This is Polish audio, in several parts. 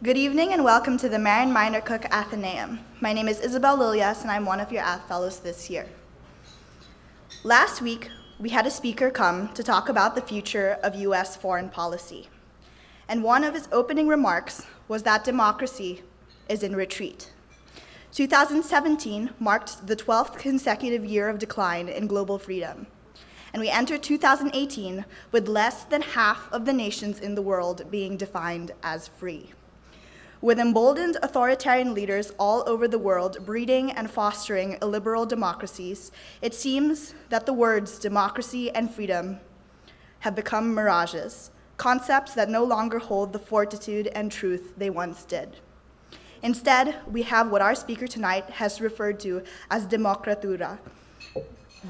Good evening and welcome to the Marian Miner Cook Athenaeum. My name is Isabel Lilias and I'm one of your Ath Fellows this year. Last week, we had a speaker come to talk about the future of US foreign policy. And one of his opening remarks was that democracy is in retreat. 2017 marked the 12th consecutive year of decline in global freedom. And we entered 2018 with less than half of the nations in the world being defined as free. With emboldened authoritarian leaders all over the world breeding and fostering illiberal democracies, it seems that the words democracy and freedom have become mirages, concepts that no longer hold the fortitude and truth they once did. Instead, we have what our speaker tonight has referred to as demokratura,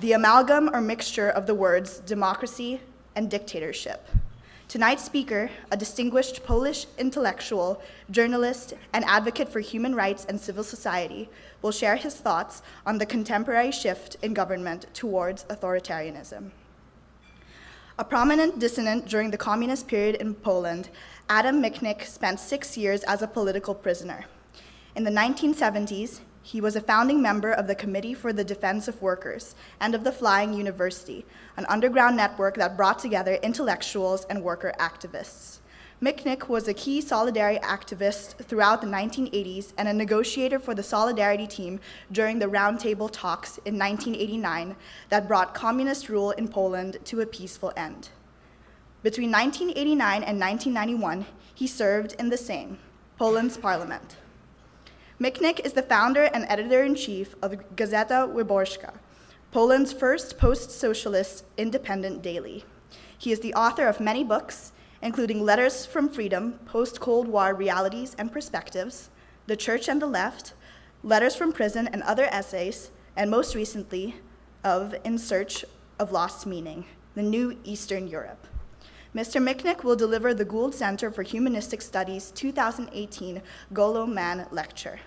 the amalgam or mixture of the words democracy and dictatorship. Tonight's speaker, a distinguished Polish intellectual, journalist, and advocate for human rights and civil society, will share his thoughts on the contemporary shift in government towards authoritarianism. A prominent dissident during the communist period in Poland, Adam Michnik spent 6 years as a political prisoner. In the 1970s, he was a founding member of the Committee for the Defense of Workers and of the Flying University, an underground network that brought together intellectuals and worker activists. Michnik was a key Solidarity activist throughout the 1980s and a negotiator for the Solidarity team during the Roundtable talks in 1989 that brought communist rule in Poland to a peaceful end. Between 1989 and 1991, he served in the Sejm, Poland's parliament. Michnik is the founder and editor-in-chief of Gazeta Wyborcza, Poland's first post-socialist independent daily. He is the author of many books, including Letters from Freedom, Post-Cold War Realities and Perspectives, The Church and the Left, Letters from Prison and Other Essays, and most recently, of In Search of Lost Meaning, The New Eastern Europe. Mr. Michnik will deliver the Gould Center for Humanistic Studies 2018 Golo Man Lecture.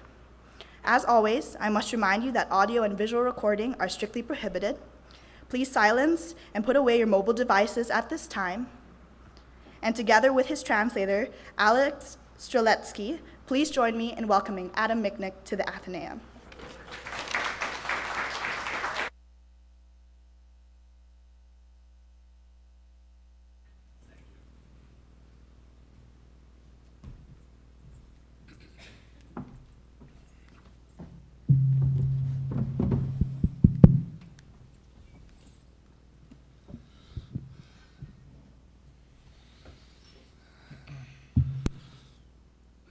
As always, I must remind you that audio and visual recording are strictly prohibited. Please silence and put away your mobile devices at this time. And together with his translator, Alex Streletsky, please join me in welcoming Adam Michnik to the Athenaeum.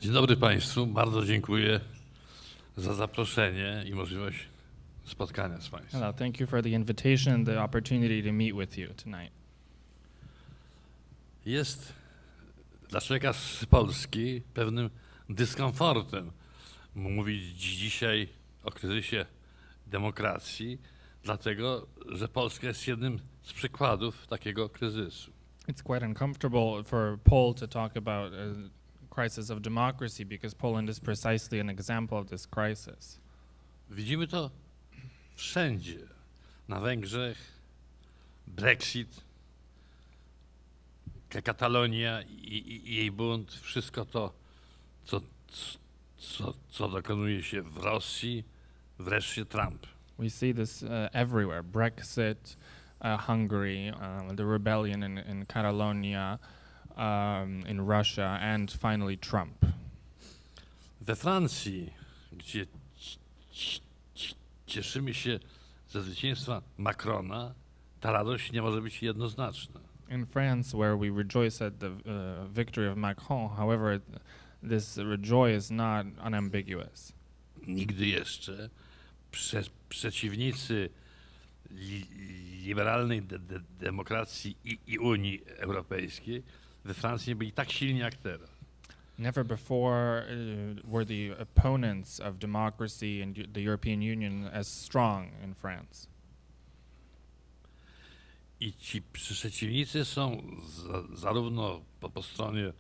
Dzień dobry Państwu, bardzo dziękuję za zaproszenie i możliwość spotkania z Państwem. Hello, thank you for the invitation and the opportunity to meet with you tonight. Jest dla człowieka z Polski pewnym dyskomfortem mówić dzisiaj o kryzysie demokracji, dlatego że Polska jest jednym z przykładów takiego kryzysu. It's quite uncomfortable for Paul to talk about crisis of democracy because Poland is precisely an example of this crisis. Widzimy to wszędzie. Na Węgrzech, Brexit, Katalonia i jej bunt, wszystko to, co dokonuje się w Rosji, wreszcie Trump. We see this everywhere. Brexit, Hungary, the rebellion in Catalonia, in Russia, and finally Trump. We Francji, gdzie cieszymy się ze zwycięstwa Macrona, ta radość nie może być jednoznaczna. In France, where we rejoice at the victory of Macron, however, this joy is not unambiguous. Nigdy jeszcze przeciwnicy liberalnej demokracji i Unii Europejskiej we Francji nie byli tak silni jak teraz. Never before were the opponents of democracy and the European Union as strong in France. I ci przeciwnicy są zarówno po stronie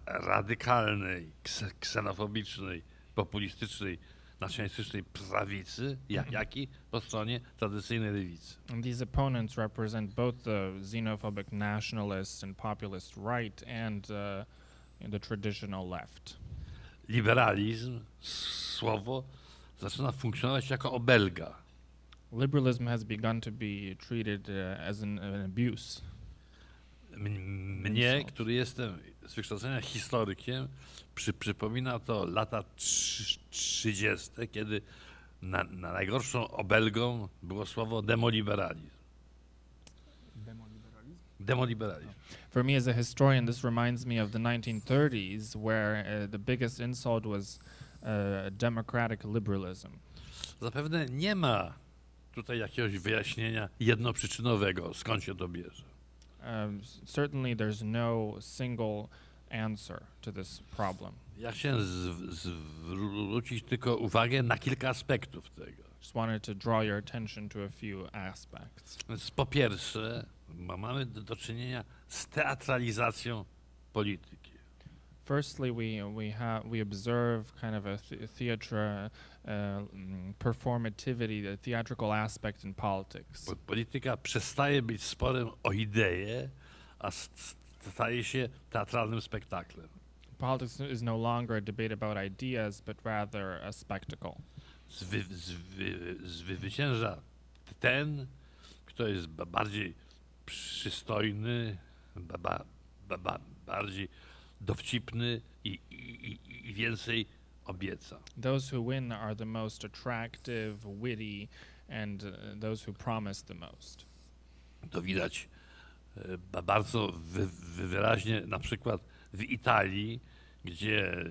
radykalnej, ksenofobicznej, populistycznej, nacjonalistycznej prawicy, jak i po stronie tradycyjnej lewicy. And these opponents represent both the xenophobic nationalist and populist right and the traditional left. Liberalizm, słowo, zaczyna funkcjonować jako obelga. Liberalism has begun to be treated as an abuse. Mnie, który jestem z wykształcenia historykiem, przypomina to lata 30., kiedy najgorszą obelgą było słowo demoliberalizm. Demoliberalizm. For me as a historian, this reminds me of the 1930s, where the biggest insult was democratic liberalism. Zapewne nie ma tutaj jakiegoś wyjaśnienia jednoprzyczynowego, skąd się to bierze. Certainly, there's no single answer to this problem. Ja chciałem zwrócić tylko uwagę na kilka aspektów tego. Just wanted to draw your attention to a few aspects. Więc po pierwsze, mamy do czynienia z teatralizacją polityki. Firstly, we observe kind of a performativity, the theatrical aspect in politics. Polityka przestaje być sporem o idee, a staje się teatralnym spektaklem. Politics is no longer a debate about ideas, but rather a spectacle. Zwycięża ten, kto jest bardziej przystojny, bardziej dowcipny i więcej obieca. Those who win are the most attractive, witty, and those who promise the most. To widać bardzo wyraźnie na przykład w Italii, gdzie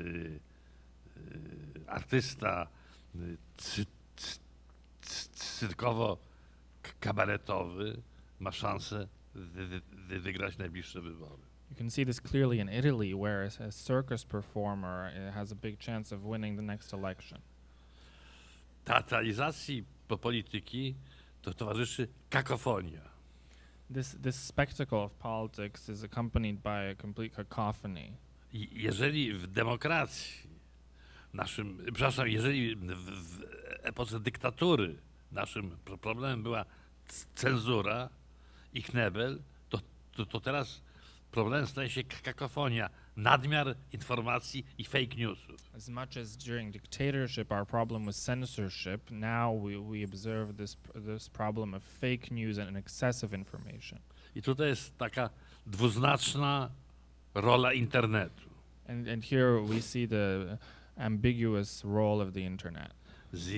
artysta cyrkowo-kabaretowy ma szansę wygrać najbliższe wybory. You can see this clearly in Italy, where a circus performer has a big chance of winning the next election. Teatralizacji polityki to towarzyszy kakofonia. This spectacle of politics is accompanied by a complete cacophony. Jeżeli w demokracji jeżeli w epoce dyktatury naszym problemem była cenzura i knebel, to teraz problemem staje się kakofonia, nadmiar informacji i fake newsów. As much as during dictatorship our problem was censorship, now we observe this problem of fake news and excessive information. I tutaj jest taka dwuznaczna rola internetu. And here we see the ambiguous role of the internet. Z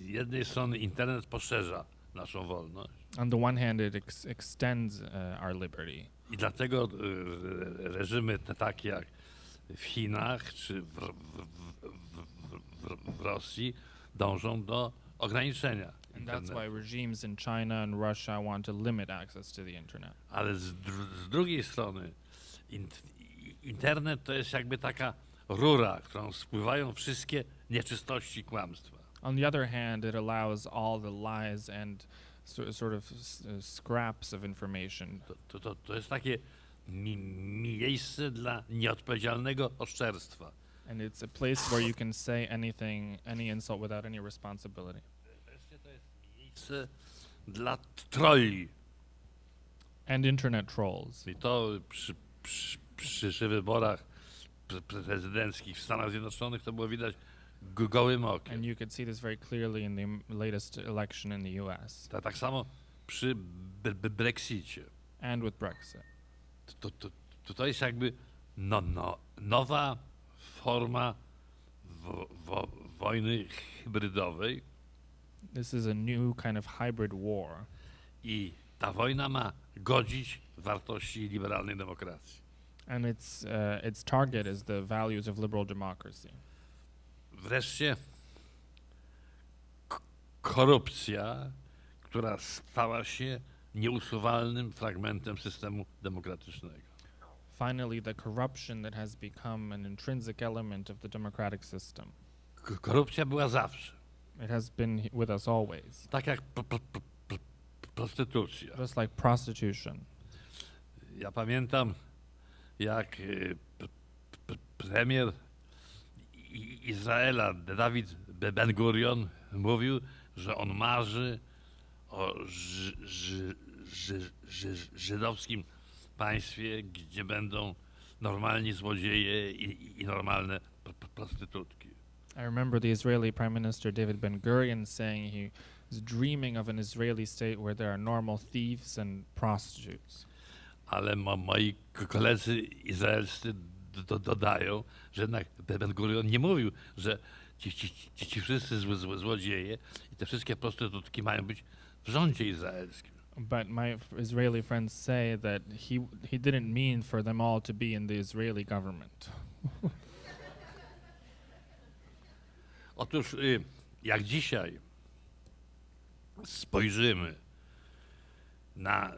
jednej strony internet poszerza naszą wolność. On the one hand, it extends our liberty. I dlatego reżimy takie jak w Chinach czy w Rosji dążą do ograniczenia And that's internetu. why regimes in China and Russia want to limit access to the internet. Ale z drugiej strony internet to jest jakby taka rura, którą spływają wszystkie nieczystości i kłamstwa. On the other hand, it allows all the lies and sort of scraps of information. To jest takie miejsce dla nieodpowiedzialnego oszczerstwa. And it's a place where you can say anything, any insult without any responsibility. Wreszcie to jest miejsce dla trolli. And internet trolls. I to przy wyborach prezydenckich w Stanach Zjednoczonych to było widać gołym okiem. And you could see this very clearly in the latest election in the US. Tak samo przy Brexicie. And with Brexit. To jest jakby nowa forma wojny hybrydowej This is a new kind of hybrid war. i ta wojna ma godzić wartości liberalnej demokracji. And its target is the values of liberal democracy. Wreszcie korupcja, która stała się nieusuwalnym fragmentem systemu demokratycznego. Finally, the corruption that has become an intrinsic element of the democratic system. Korupcja była zawsze. It has been with us always. Tak jak prostytucja. Just like prostitution. Ja pamiętam, jak premier Izraela Dawid Ben-Gurion mówił, że on marzy o żydowskim państwie, gdzie będą normalni złodzieje i normalne prostytutki. I remember the Israeli Prime Minister David Ben-Gurion saying he is dreaming of an Israeli state where there are normal thieves and prostitutes. Ale moi koledzy izraelscy dodają, że jednak Ben-Gurion nie mówił, że ci wszyscy złodzieje i te wszystkie prostytutki mają być w rządzie izraelskim. But my Israeli friends say that he didn't mean for them all to be in the Israeli government. Otóż jak dzisiaj spojrzymy na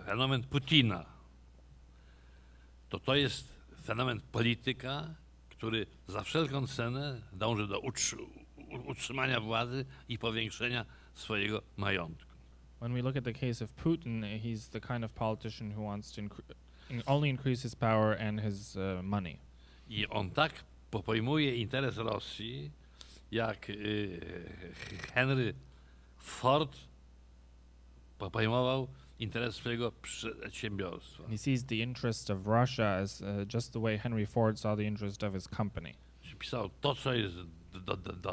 fenomen Putina, to jest fenomen polityka, który za wszelką cenę dąży do utrzymania władzy i powiększenia swojego majątku. When we look at the case of Putin, he's the kind of politician who wants to only increase his power and his money. I on tak pojmuje interes Rosji, jak Henry Ford pojmował interes swojego przedsiębiorstwa. He sees the interest of Russia as just the way Henry Ford saw the interest of his company. Pisał, to co jest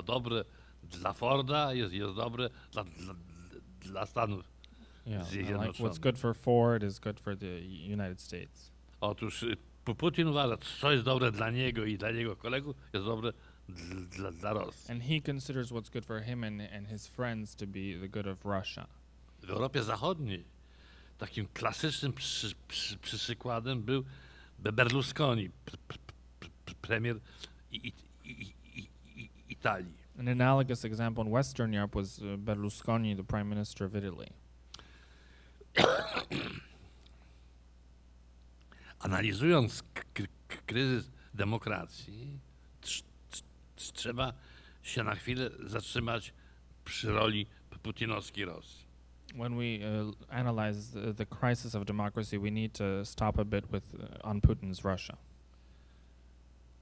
dobre dla Forda, jest dobre dla Stanów Yeah, like Zjednoczonych. what's good for Ford is good for the United States. Otóż Putin uważa, co jest dobre dla niego i dla jego kolegów, jest dobre dla Rosji. And he considers what's good for him and his friends to be the good of Russia. W Europie Zachodniej takim klasycznym przykładem był Berlusconi, premier Italii. An analogous example in Western Europe was Berlusconi, the Prime Minister of Italy. Analizując kryzys demokracji, trzeba się na chwilę zatrzymać przy roli putinowskiej Rosji. When we analyze the crisis of democracy, we need to stop a bit with on Putin's Russia.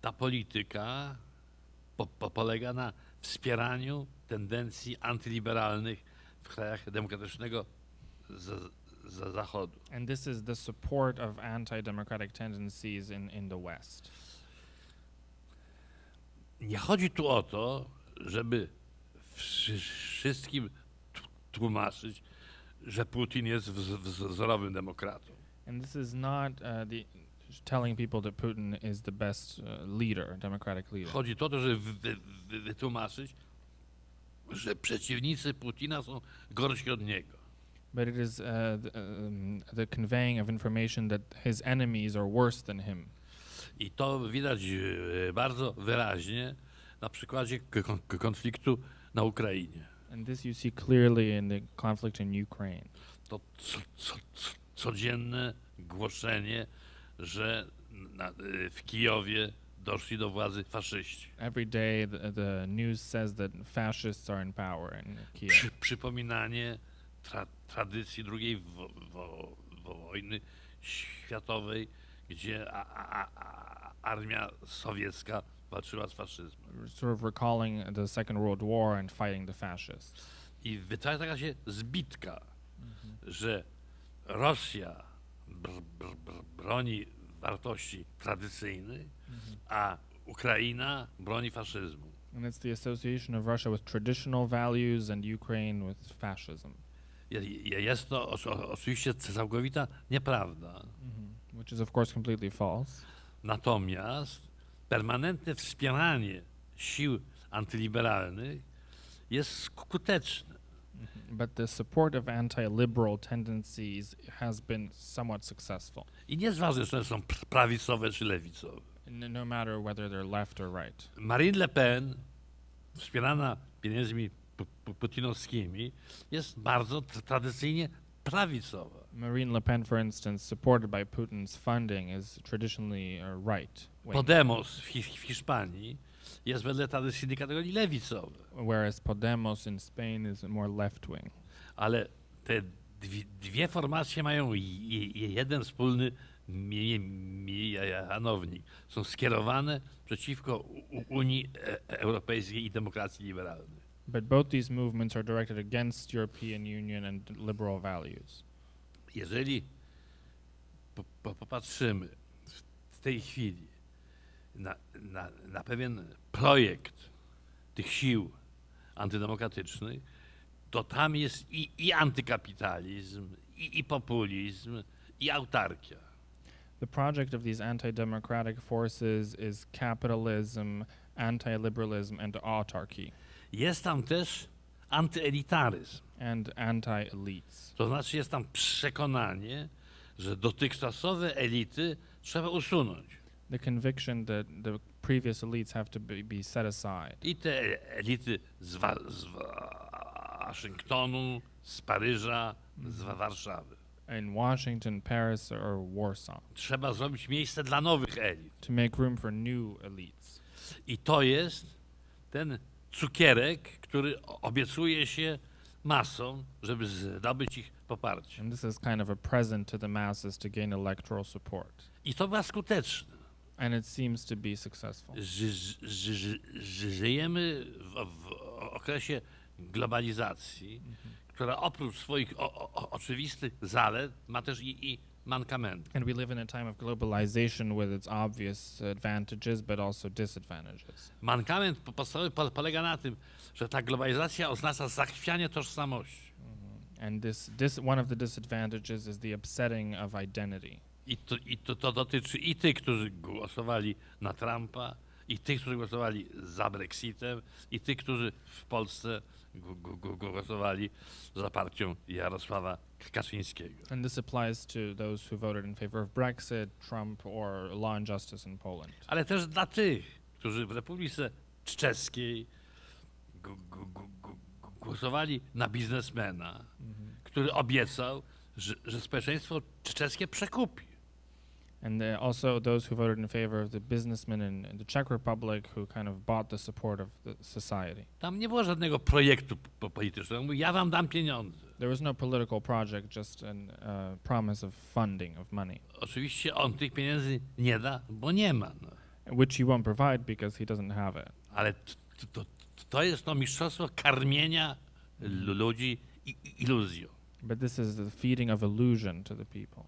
Ta polityka polega na wspieraniu tendencji antyliberalnych w krajach demokratycznego Zachodu. And this is the support of anti-democratic tendencies in the West. Nie chodzi tu o to, żeby wszystkim tłumaczyć, że Putin jest wzorowym demokratą. And this is not telling people that Putin is the best leader, democratic leader. Chodzi o to, żeby wytłumaczyć, że przeciwnicy Putina są gorsi od niego. But it is the conveying of information that his enemies are worse than him. I to widać bardzo wyraźnie na przykładzie konfliktu na Ukrainie. And this you see clearly in the conflict in Ukraine. To codzienne głoszenie, że w Kijowie doszli do władzy faszyści. Every day the news says that fascists are in power in Kiev. Przypominanie tradycji II wojny światowej, gdzie armia sowiecka walczyła z faszyzmem. Sort of recalling the Second World War and fighting the fascists. I wytwarza taka się zbitka, że Rosja broni wartości tradycyjnych, a Ukraina broni faszyzmu. And it's the association of Russia with traditional values and Ukraine with fascism. Jest to oczywiście całkowita nieprawda. Which is of course completely false. Natomiast permanentne wspieranie sił antyliberalnych jest skuteczne. But the support of anti-liberal tendencies has been somewhat successful. I nie jest ważne, czy one są prawicowe czy lewicowe. No matter whether they're left or right. Marine Le Pen, wspierana pieniędzmi putinowskimi, jest bardzo tradycyjnie prawicowa. Marine Le Pen, for instance, supported by Putin's funding, is traditionally right wing, Podemos w Hiszpanii jest wedle tradycyjnej kategorii lewicowy. whereas Podemos in Spain is more left wing. Ale te dwie formacje mają jeden wspólny mianownik. Są skierowane przeciwko Unii Europejskiej i demokracji liberalnej. But both these movements are directed against European Union and liberal values. Jeżeli popatrzymy w tej chwili na pewien projekt tych sił antydemokratycznych, to tam jest i antykapitalizm, i populizm, i autarkia. The project of these anti-democratic forces is capitalism, anti-liberalism, and autarky, Jest tam też antyelitaryzm. and anti-elites. To znaczy jest tam przekonanie, że dotychczasowe elity trzeba usunąć. The conviction that the previous elites have to be set aside. I te elity z Waszyngtonu, z Paryża, z Warszawy. In Washington, Paris, or Warsaw, Trzeba zrobić miejsce dla nowych elit. to make room for new elites. I to jest ten cukierek, który obiecuje się masom, żeby zdobyć ich poparcie. And this is kind of a present to the masses to gain electoral support. I to była skuteczne. And it seems to be successful. Żyjemy w okresie globalizacji, która oprócz swoich oczywistych zalet ma też i mankamenty. And we live in a time of globalization with its obvious advantages, but also disadvantages. Mankament podstawowy polega na tym, że ta globalizacja oznacza zachwianie tożsamości. And one of the disadvantages is the upsetting of identity. I to dotyczy i tych, którzy głosowali na Trumpa, i tych, którzy głosowali za Brexitem, i tych, którzy w Polsce głosowali za partią Jarosława Kaczyńskiego. And this applies to those who voted in favor of Brexit, Trump, or law and justice in Poland. Ale też dla tych, którzy w Republice Czeskiej głosowali na biznesmena, który obiecał, że społeczeństwo czeskie przekupi. And also those who voted in favor of the businessmen in the Czech Republic who kind of bought the support of the society. Tam nie było żadnego projektu politycznego. Mówi, ja wam dam pieniądze. There was no political project, just a promise of funding, of money, Oczywiście on tych pieniędzy nie da, bo nie ma. No. which he won't provide because he doesn't have it. Ale to jest to mistrzostwo karmienia ludzi iluzją. But this is the feeding of illusion to the people.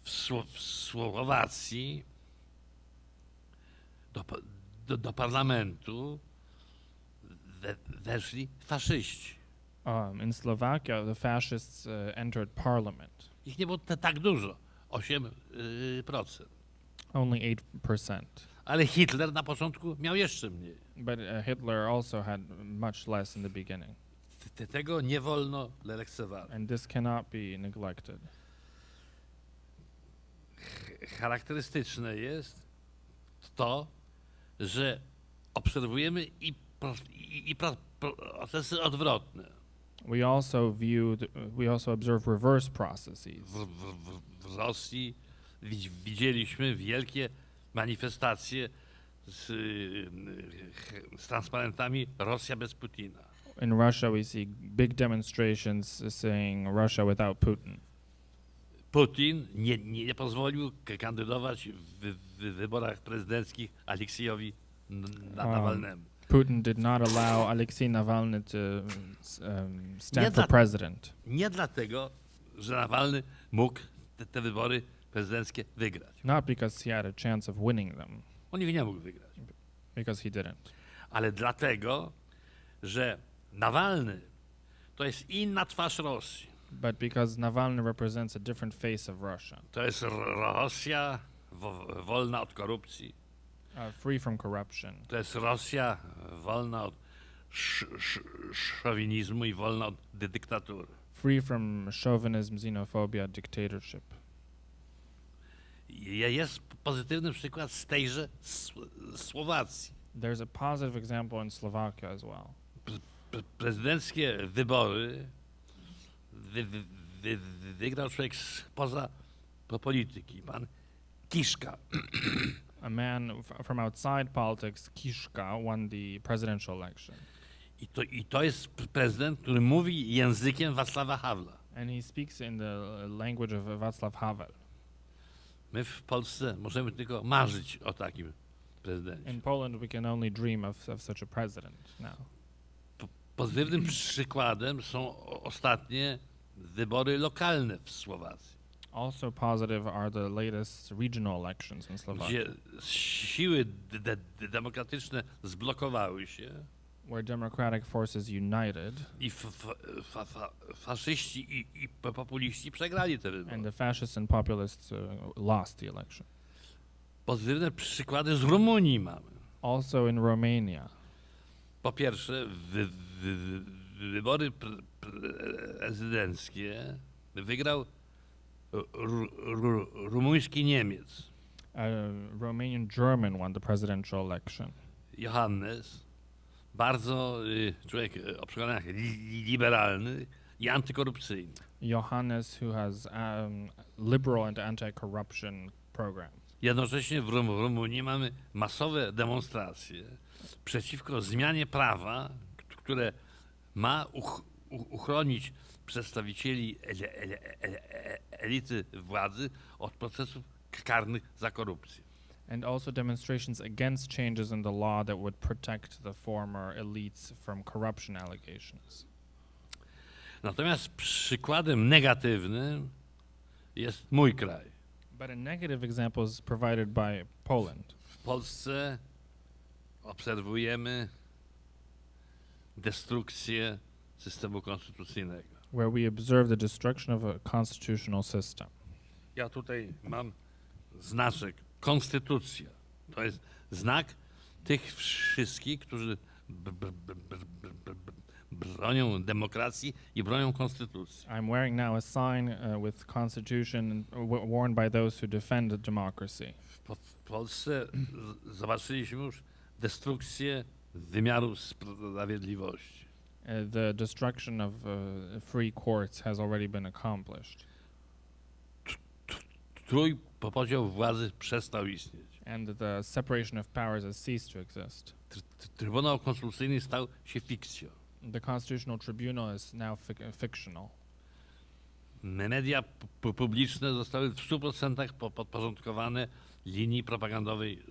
W Słowacji do parlamentu weszli faszyści. In Slovakia, the fascists entered parliament. Ich nie było tak dużo, 8%. Only 8%. Ale Hitler na początku miał jeszcze mniej. But Hitler also had much less in the beginning. Tego nie wolno lekceważyć. And this cannot be neglected. Charakterystyczne jest to, że obserwujemy i procesy odwrotne. We also observe reverse processes. W Rosji widzieliśmy wielkie manifestacje z transparentami Rosja bez Putina. In Russia, we see big demonstrations saying Russia without Putin. Putin nie pozwolił kandydować w wyborach prezydenckich Aleksiejowi Nawalnemu. Putin did not allow Alexei Navalny to stand for president. Nie dlatego, że Nawalny mógł te wybory prezydenckie wygrać. Not because he had a chance of winning them, On ich nie mógł wygrać. because he didn't. Ale dlatego, że Nawalny to jest inna twarz Rosji. But because Navalny represents a different face of Russia, To jest Rosja wolna od korupcji. free from corruption. To jest Rosja wolna od szowinizmu i wolna od dyktatury. Free from chauvinism, xenophobia, dictatorship. Jest pozytywny przykład z tejże Słowacji. There's a positive example in Slovakia as well. Prezydenckie wybory wygrał człowiek spoza polityki, pan Kiszka. A man from outside politics, Kiszka, won the presidential election. I to jest prezydent, który mówi językiem Wacława Havla. And he speaks in the language of Václav Havel. My w Polsce możemy tylko marzyć o takim prezydencie. In Poland, we can only dream of such a president now. Pozytywnym przykładem są ostatnie wybory lokalne w Słowacji. Also positive are the latest regional elections in Slovakia, gdzie siły demokratyczne zblokowały się where democratic forces united i faszyści i populiści przegrali te and wybory. the fascists and populists lost the election. Pozytywne przykłady z Rumunii mamy. Also in Romania, Po pierwsze, wybory prezydenckie wygrał rumuński Niemiec, a Romanian German won the presidential election. Johannes, bardzo człowiek o przekonaniach liberalny i antykorupcyjny. Johannes, who has liberal and anti-corruption programs. Jednocześnie w Rumunii mamy masowe demonstracje przeciwko zmianie prawa, które ma uchronić przedstawicieli elity władzy od procesów karnych za korupcję. And also demonstrations against changes in the law that would protect the former elites from corruption allegations. Natomiast przykładem negatywnym jest mój kraj. But a negative example is provided by Poland. W Polsce obserwujemy destrukcję systemu konstytucyjnego. Where we observe the destruction of a constitutional system. Ja tutaj mam znaczek konstytucja. To jest znak tych wszystkich, którzy bronią demokracji i bronią konstytucji. I'm wearing now a sign with constitution worn by those who defend democracy. W Polsce zobaczyliśmy już destrukcję wymiaru sprawiedliwości. The destruction of free courts has already been accomplished. Podział władzy przestał istnieć. And the separation of powers has ceased to exist. Trybunał Konstytucyjny stał się fikcją. The Constitutional Tribunal is now fictional. Media publiczne zostały w 100% podporządkowane linii propagandowej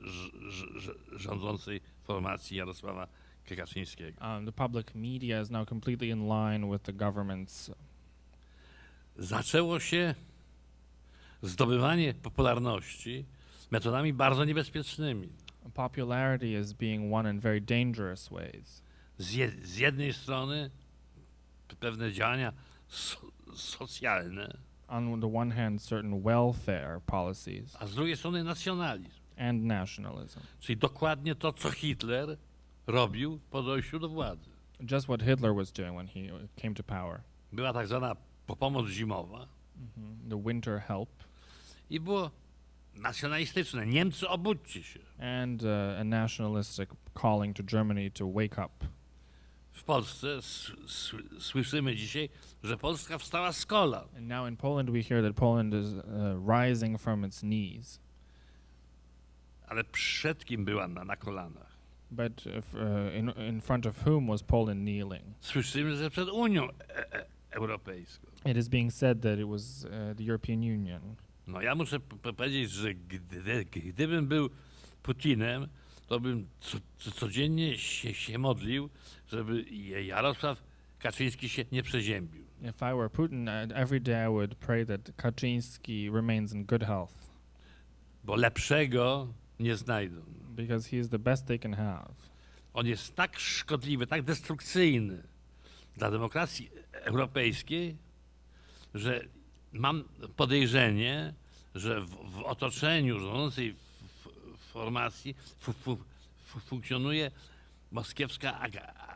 rządzącej formacji Jarosława Kaczyńskiego. The public media is now completely in line with the government's. Zaczęło się zdobywanie popularności metodami bardzo niebezpiecznymi. Popularity is being won in very dangerous ways. Z jednej strony pewne działania socjalne, On the one hand, certain welfare policies a z drugiej strony nacjonalizm. and nationalism. Czyli dokładnie to, co Hitler robił po dojściu do władzy. Just what Hitler was doing when he came to power. Była tak zwana pomoc zimowa The winter help i było nacjonalistyczne. Niemcy, obudźcie się. and a nationalistic calling to Germany to wake up. W Polsce słyszymy dzisiaj, że Polska wstała z kolan. And now in Poland, we hear that Poland is rising from its knees. Ale przed kim była na kolanach? But in front of whom was Poland kneeling? Słyszymy, że przed Unią Europejską. It is being said that it was the European Union. No ja muszę powiedzieć, że gdybym był Putinem, to bym codziennie się modlił, żeby Jarosław Kaczyński się nie przeziębił. If I were Putin, every day I would pray that Kaczynski remains in good health, Bo lepszego nie znajdą. because he is the best they can have. On jest tak szkodliwy, tak destrukcyjny dla demokracji europejskiej, że mam podejrzenie, że w otoczeniu rządzącej formacji funkcjonuje moskiewska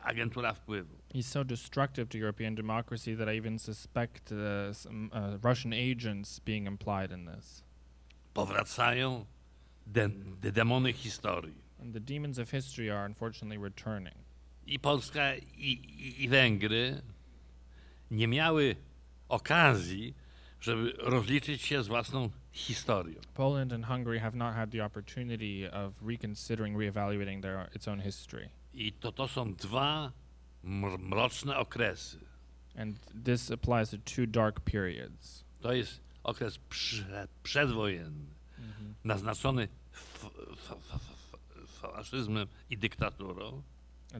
agentura wpływu. He's so destructive to European democracy that I even suspect some Russian agents being implied in this. Powracają demony historii. And the demons of history are unfortunately returning. I Polska, i Węgry nie miały okazji, żeby rozliczyć się z własną historią. Poland and Hungary have not had the opportunity of reconsidering, reevaluating its own history. I to są dwa mroczne okresy. And this applies to two dark periods. To jest okres przedwojenny, naznaczony faszyzmem i dyktaturą.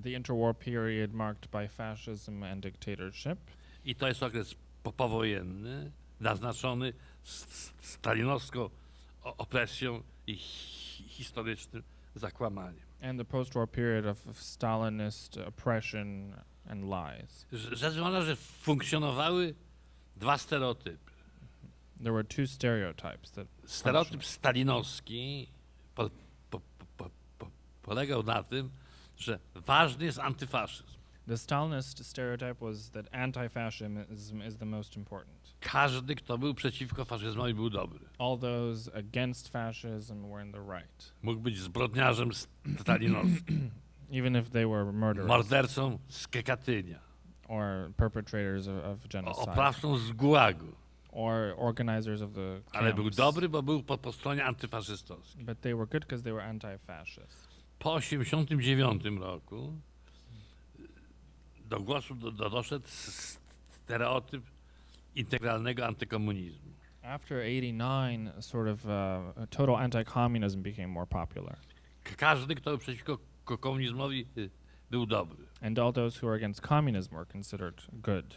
The interwar period marked by fascism and dictatorship. I to jest okres powojenny, naznaczony stalinowską opresją i historycznym zakłamaniem. And the post-war period of Stalinist oppression and lies. Rzecz ważna, że funkcjonowały dwa stereotypy. There were two stereotypes that Stereotyp stalinowski polegał na tym, że ważny jest antyfaszyzm. The Stalinist stereotype was that anti-fascism is the most important. Każdy, kto był przeciwko faszyzmowi, był dobry. All those against fascism were in the right, Mógł być zbrodniarzem stalinowskim, even if they were murderers mordercą z Katynia, or perpetrators of genocide oprawcą z Gułagu. or organizers of the Ale był camps. dobry, bo był po stronie antyfaszystowskiej. But they were good because they were anti-fascist. Po 1989 roku do głosu doszedł stereotyp integralnego antykomunizmu. After 89, sort of total anti-communism became more popular. Każdy, kto był przeciwko komunizmowi, był dobry. And all those who were against communism were considered good.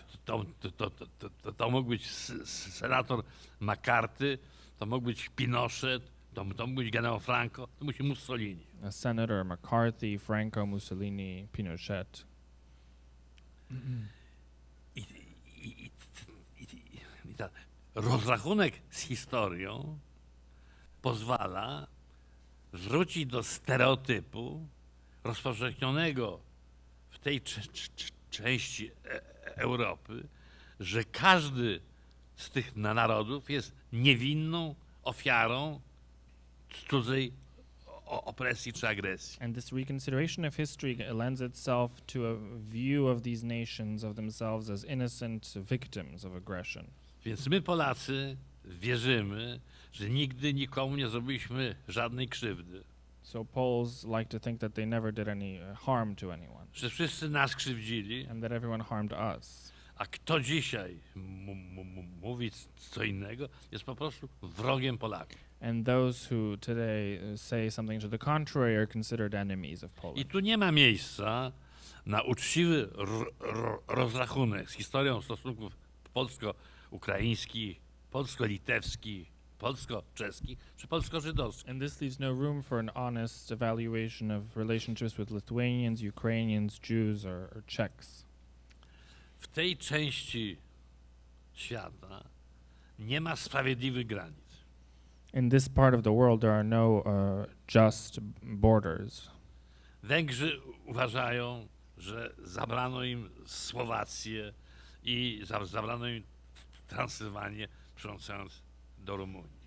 To mógł być senator McCarthy, to mógł być Pinochet, to mógł być generał Franco, to mógł być Mussolini. Senator McCarthy, Franco, Mussolini, Pinochet. I, i, i ta rozrachunek z historią pozwala wrócić do stereotypu rozpowszechnionego w tej części Europy, że każdy z tych narodów jest niewinną ofiarą cudzej opresji czy agresji. And this reconsideration of history lends itself to a view of these nations of themselves as innocent victims of aggression. Więc my Polacy wierzymy, że nigdy nikomu nie zrobiliśmy żadnej krzywdy. So Poles like to think that they never did any harm to anyone, Że wszyscy nas krzywdzili, and that everyone harmed us. a kto dzisiaj mówi co innego, jest po prostu wrogiem Polaków. And those who today say something to the contrary are considered enemies of I Poland. tu nie ma miejsca na uczciwy rozrachunek z historią stosunków polsko-ukraińskich, polsko-litewskich, polsko-czeskich czy polsko-żydowskich. And this leaves no room for an honest evaluation of relationships with Lithuanians, Ukrainians, Jews, or Czechs. W tej części świata nie ma sprawiedliwych granic. In this part of the world, there are no just borders. Węgrzy uważają, że zabrano im Słowację i zabrano im Transylwanię, przyłączając do Rumunii.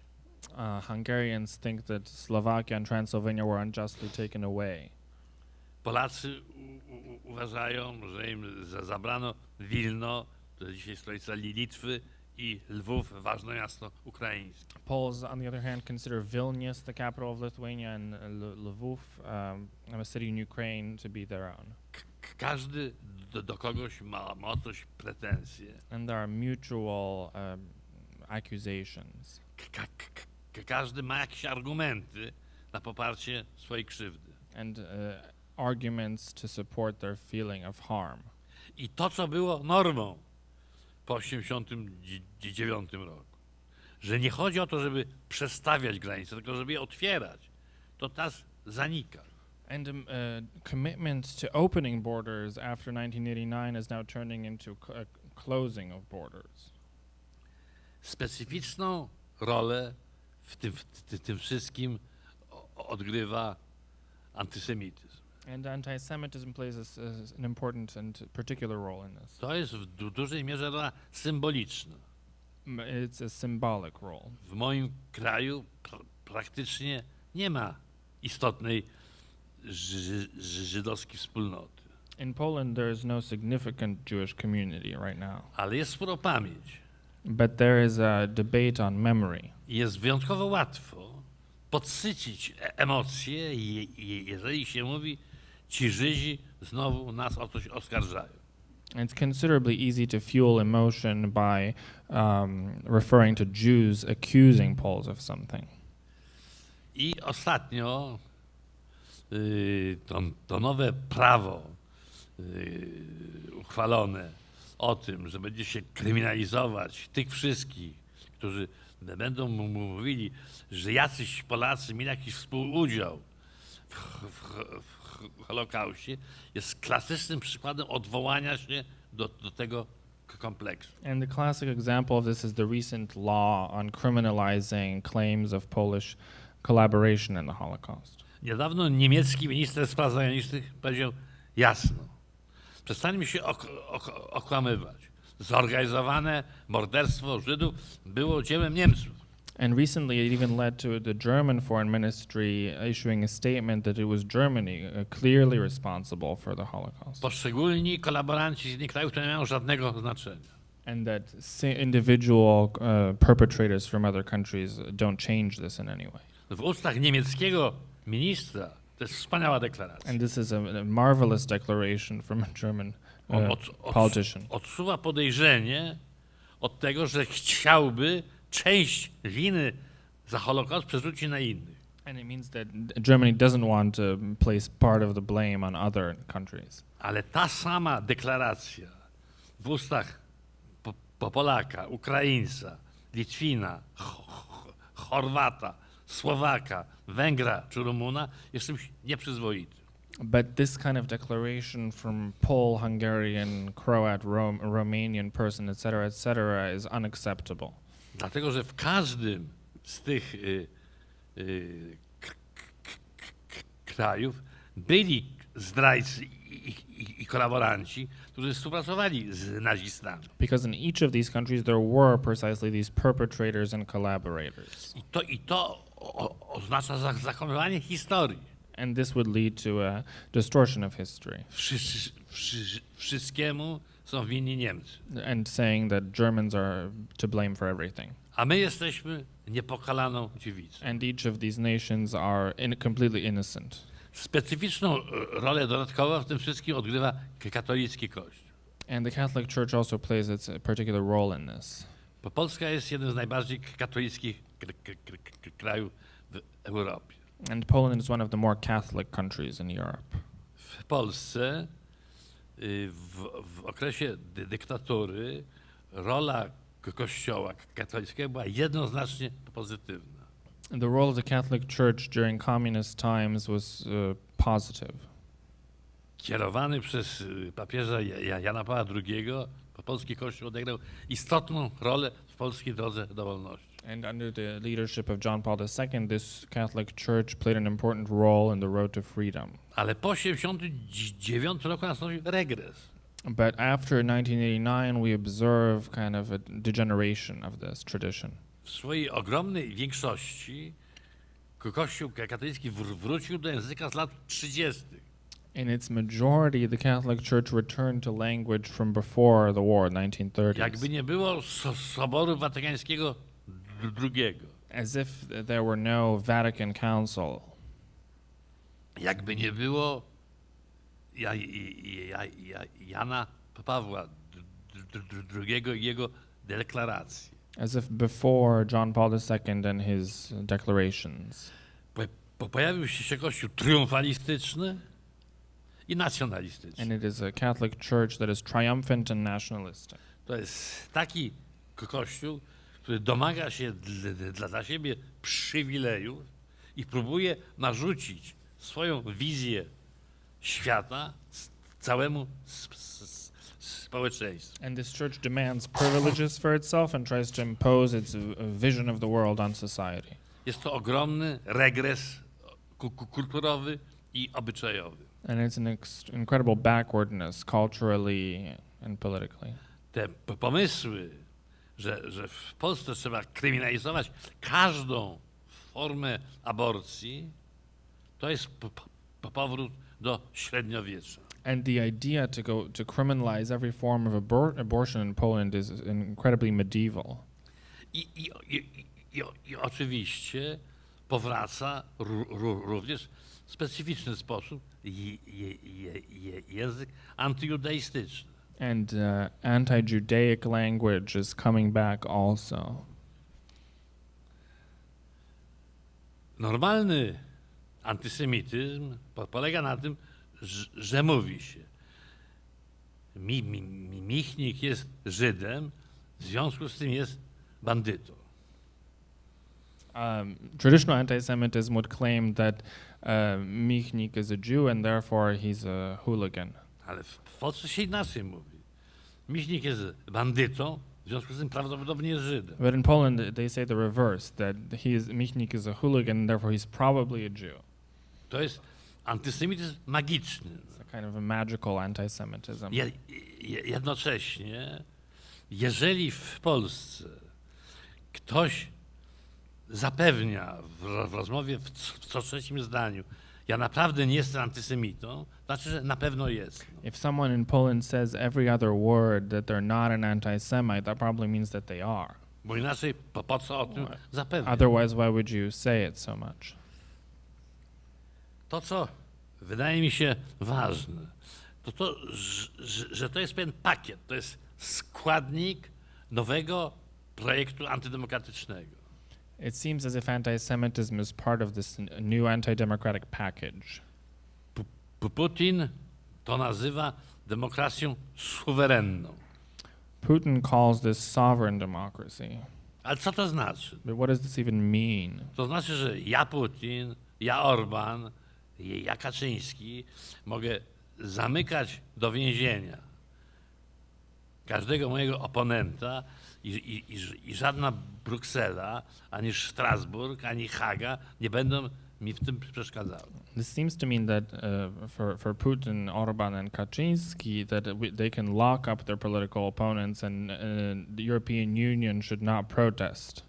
Hungarians think that Slovakia and Transylvania were unjustly taken away. Polacy uważają, że im zabrano Wilno, to jest dzisiaj stolica Litwy, i Lwów, ważne miasto ukraińskie. Poles, on the other hand, consider Vilnius, the capital of Lithuania, and Lvov, a city in Ukraine, to be their own. Każdy do kogoś ma o coś pretensje. And there are mutual accusations. Każdy ma jakieś argumenty na poparcie swojej krzywdy. And arguments to support their feeling of harm. I to, co było normą po 1989 roku, że nie chodzi o to, żeby przestawiać granice, tylko żeby je otwierać, to teraz zanika. And commitment to opening borders after 1989 is now turning into closing of borders. Specyficzną rolę w tym wszystkim odgrywa antysemityzm. And anti-Semitism plays an important and particular role in this. To jest w dużej mierze rola symboliczna. It's a symbolic role. W moim kraju praktycznie nie ma istotnej żydowskiej wspólnoty. In Poland, there is no significant Jewish community right now. Ale jest sporo pamięć. But there is a debate on memory. I jest wyjątkowo łatwo podsycić emocje, jeżeli się mówi, ci Żydzi znowu nas o coś oskarżają. It's considerably easy to fuel emotion by referring to Jews accusing Poles of something. I ostatnio to nowe prawo uchwalone o tym, że będzie się kryminalizować tych wszystkich, którzy będą mówili, że jacyś Polacy mieli jakiś współudział w Holokauście, jest klasycznym przykładem odwołania się do tego kompleksu. And the classic example of this is the recent law on criminalizing claims of Polish collaboration in the Holocaust. Niedawno niemiecki minister spraw zagranicznych powiedział jasno, przestańmy się okłamywać. Zorganizowane morderstwo Żydów było dziełem Niemców. And recently, it even led to the German foreign ministry issuing a statement that it was Germany clearly responsible for the Holocaust, Poszczególni kolaboranci z innych krajów to nie mają żadnego znaczenia. and that individual perpetrators from other countries don't change this in any way. W ustach niemieckiego ministra to jest wspaniała deklaracja. And this is a marvelous declaration from a German politician. Odsuwa podejrzenie od tego, że chciałby część winy za Holokaust przerzucić na innych. And it means that Germany doesn't want to place part of the blame on other countries. Ale ta sama deklaracja w ustach Polaka, Ukraińca, Litwina, Chorwata, Słowaka, Węgra czy Rumuna jest czymś nieprzyzwoitym. But this kind of declaration from Pole, Hungarian, Croat, Romanian person, etc., is unacceptable. Dlatego, że w każdym z tych krajów byli zdrajcy i kolaboranci, którzy współpracowali z nazistami. Because in each of these countries there were precisely these perpetrators and collaborators. I to oznacza zakłamywanie historii. And this would lead to a distortion of history. Wszystkiemu są winni Niemcy. And saying that Germans are to blame for everything. A my jesteśmy niepokalaną dziewicą. And each of these nations are completely innocent. Specyficzną rolę dodatkową w tym wszystkim odgrywa katolicki Kościół. And the Catholic Church also plays its particular role in this. Bo Polska jest jednym z najbardziej katolickich krajów w Europie. And Poland is one of the more Catholic countries in Europe. W Polsce w okresie dyktatury rola Kościoła katolickiego była jednoznacznie pozytywna. The role of the Catholic Church during communist times was positive. Kierowany przez papieża Jana Pawła II, polski Kościół odegrał istotną rolę w polskiej drodze do wolności. And under the leadership of John Paul II, this Catholic Church played an important role in the road to freedom. Ale po 1989 roku nastąpił regres. But after 1989, we observe kind of a degeneration of this tradition. W swojej ogromnej większości Kościół katolicki wrócił do języka z lat 30. In its majority, the Catholic Church returned to language from before the war, 1930s. Jakby nie było Soboru Watykańskiego II. As if there were no Vatican Council. Jakby nie było Jana Pawła II i jego deklaracji. As if before John Paul II and his declarations. Pojawił się Kościół triumfalistyczny i nacjonalistyczny. And it is a Catholic Church that is triumphant and nationalistic. To jest taki Kościół, który domaga się dla siebie przywilejów i próbuje narzucić swoją wizję świata całemu społeczeństwu. And this church demands privileges for itself and tries to impose its vision of the world on society. Jest to ogromny regres kulturowy i obyczajowy. And it's an incredible backwardness culturally and politically. Te pomysły, że w Polsce trzeba kryminalizować każdą formę aborcji, to jest powrót do średniowiecza. And the idea to criminalize every form of abortion in Poland is incredibly medieval. I oczywiście powraca również w specyficzny sposób język antyjudaistyczny. And anti-Judaic language is coming back also. Normalny antysemityzm polega na tym, że mówi się, Michnik jest Żydem, w związku z tym jest bandytą. Traditional anti-Semitism would claim that Michnik is a Jew and therefore he's a hooligan. Ale w Polsce się inaczej mówi. Michnik jest bandytą, w związku z tym prawdopodobnie jest Żydem. But in Poland, they say the reverse, that Michnik is a hooligan and therefore he's probably a Jew. To jest antysemityzm magiczny. It's a kind of a magical anti-Semitism. Jednocześnie, jeżeli w Polsce ktoś zapewnia w rozmowie w co trzecim zdaniu, ja naprawdę nie jestem antysemitą, znaczy, że na pewno jest. If someone in Poland says every other word that they're not an anti-Semite, that probably means that they are. Bo inaczej po co o tym zapewniać? Otherwise, why would you say it so much? To, co wydaje mi się ważne, to że to jest pewien pakiet, to jest składnik nowego projektu antydemokratycznego. It seems as if anti-Semitism is part of this new anti-democratic package. Putin to nazywa demokracją suwerenną. Putin calls this sovereign democracy. Ale co to znaczy? But what does this even mean? To znaczy, że ja Putin, ja Orban, ja Kaczyński mogę zamykać do więzienia każdego mojego oponenta i żadna Bruksela, ani Strasburg, ani Haga nie będą mi w tym przeszkadzały. This seems to mean that for Putin, Orban, and Kaczynski, that they can lock up their political opponents, and the European Union should not protest.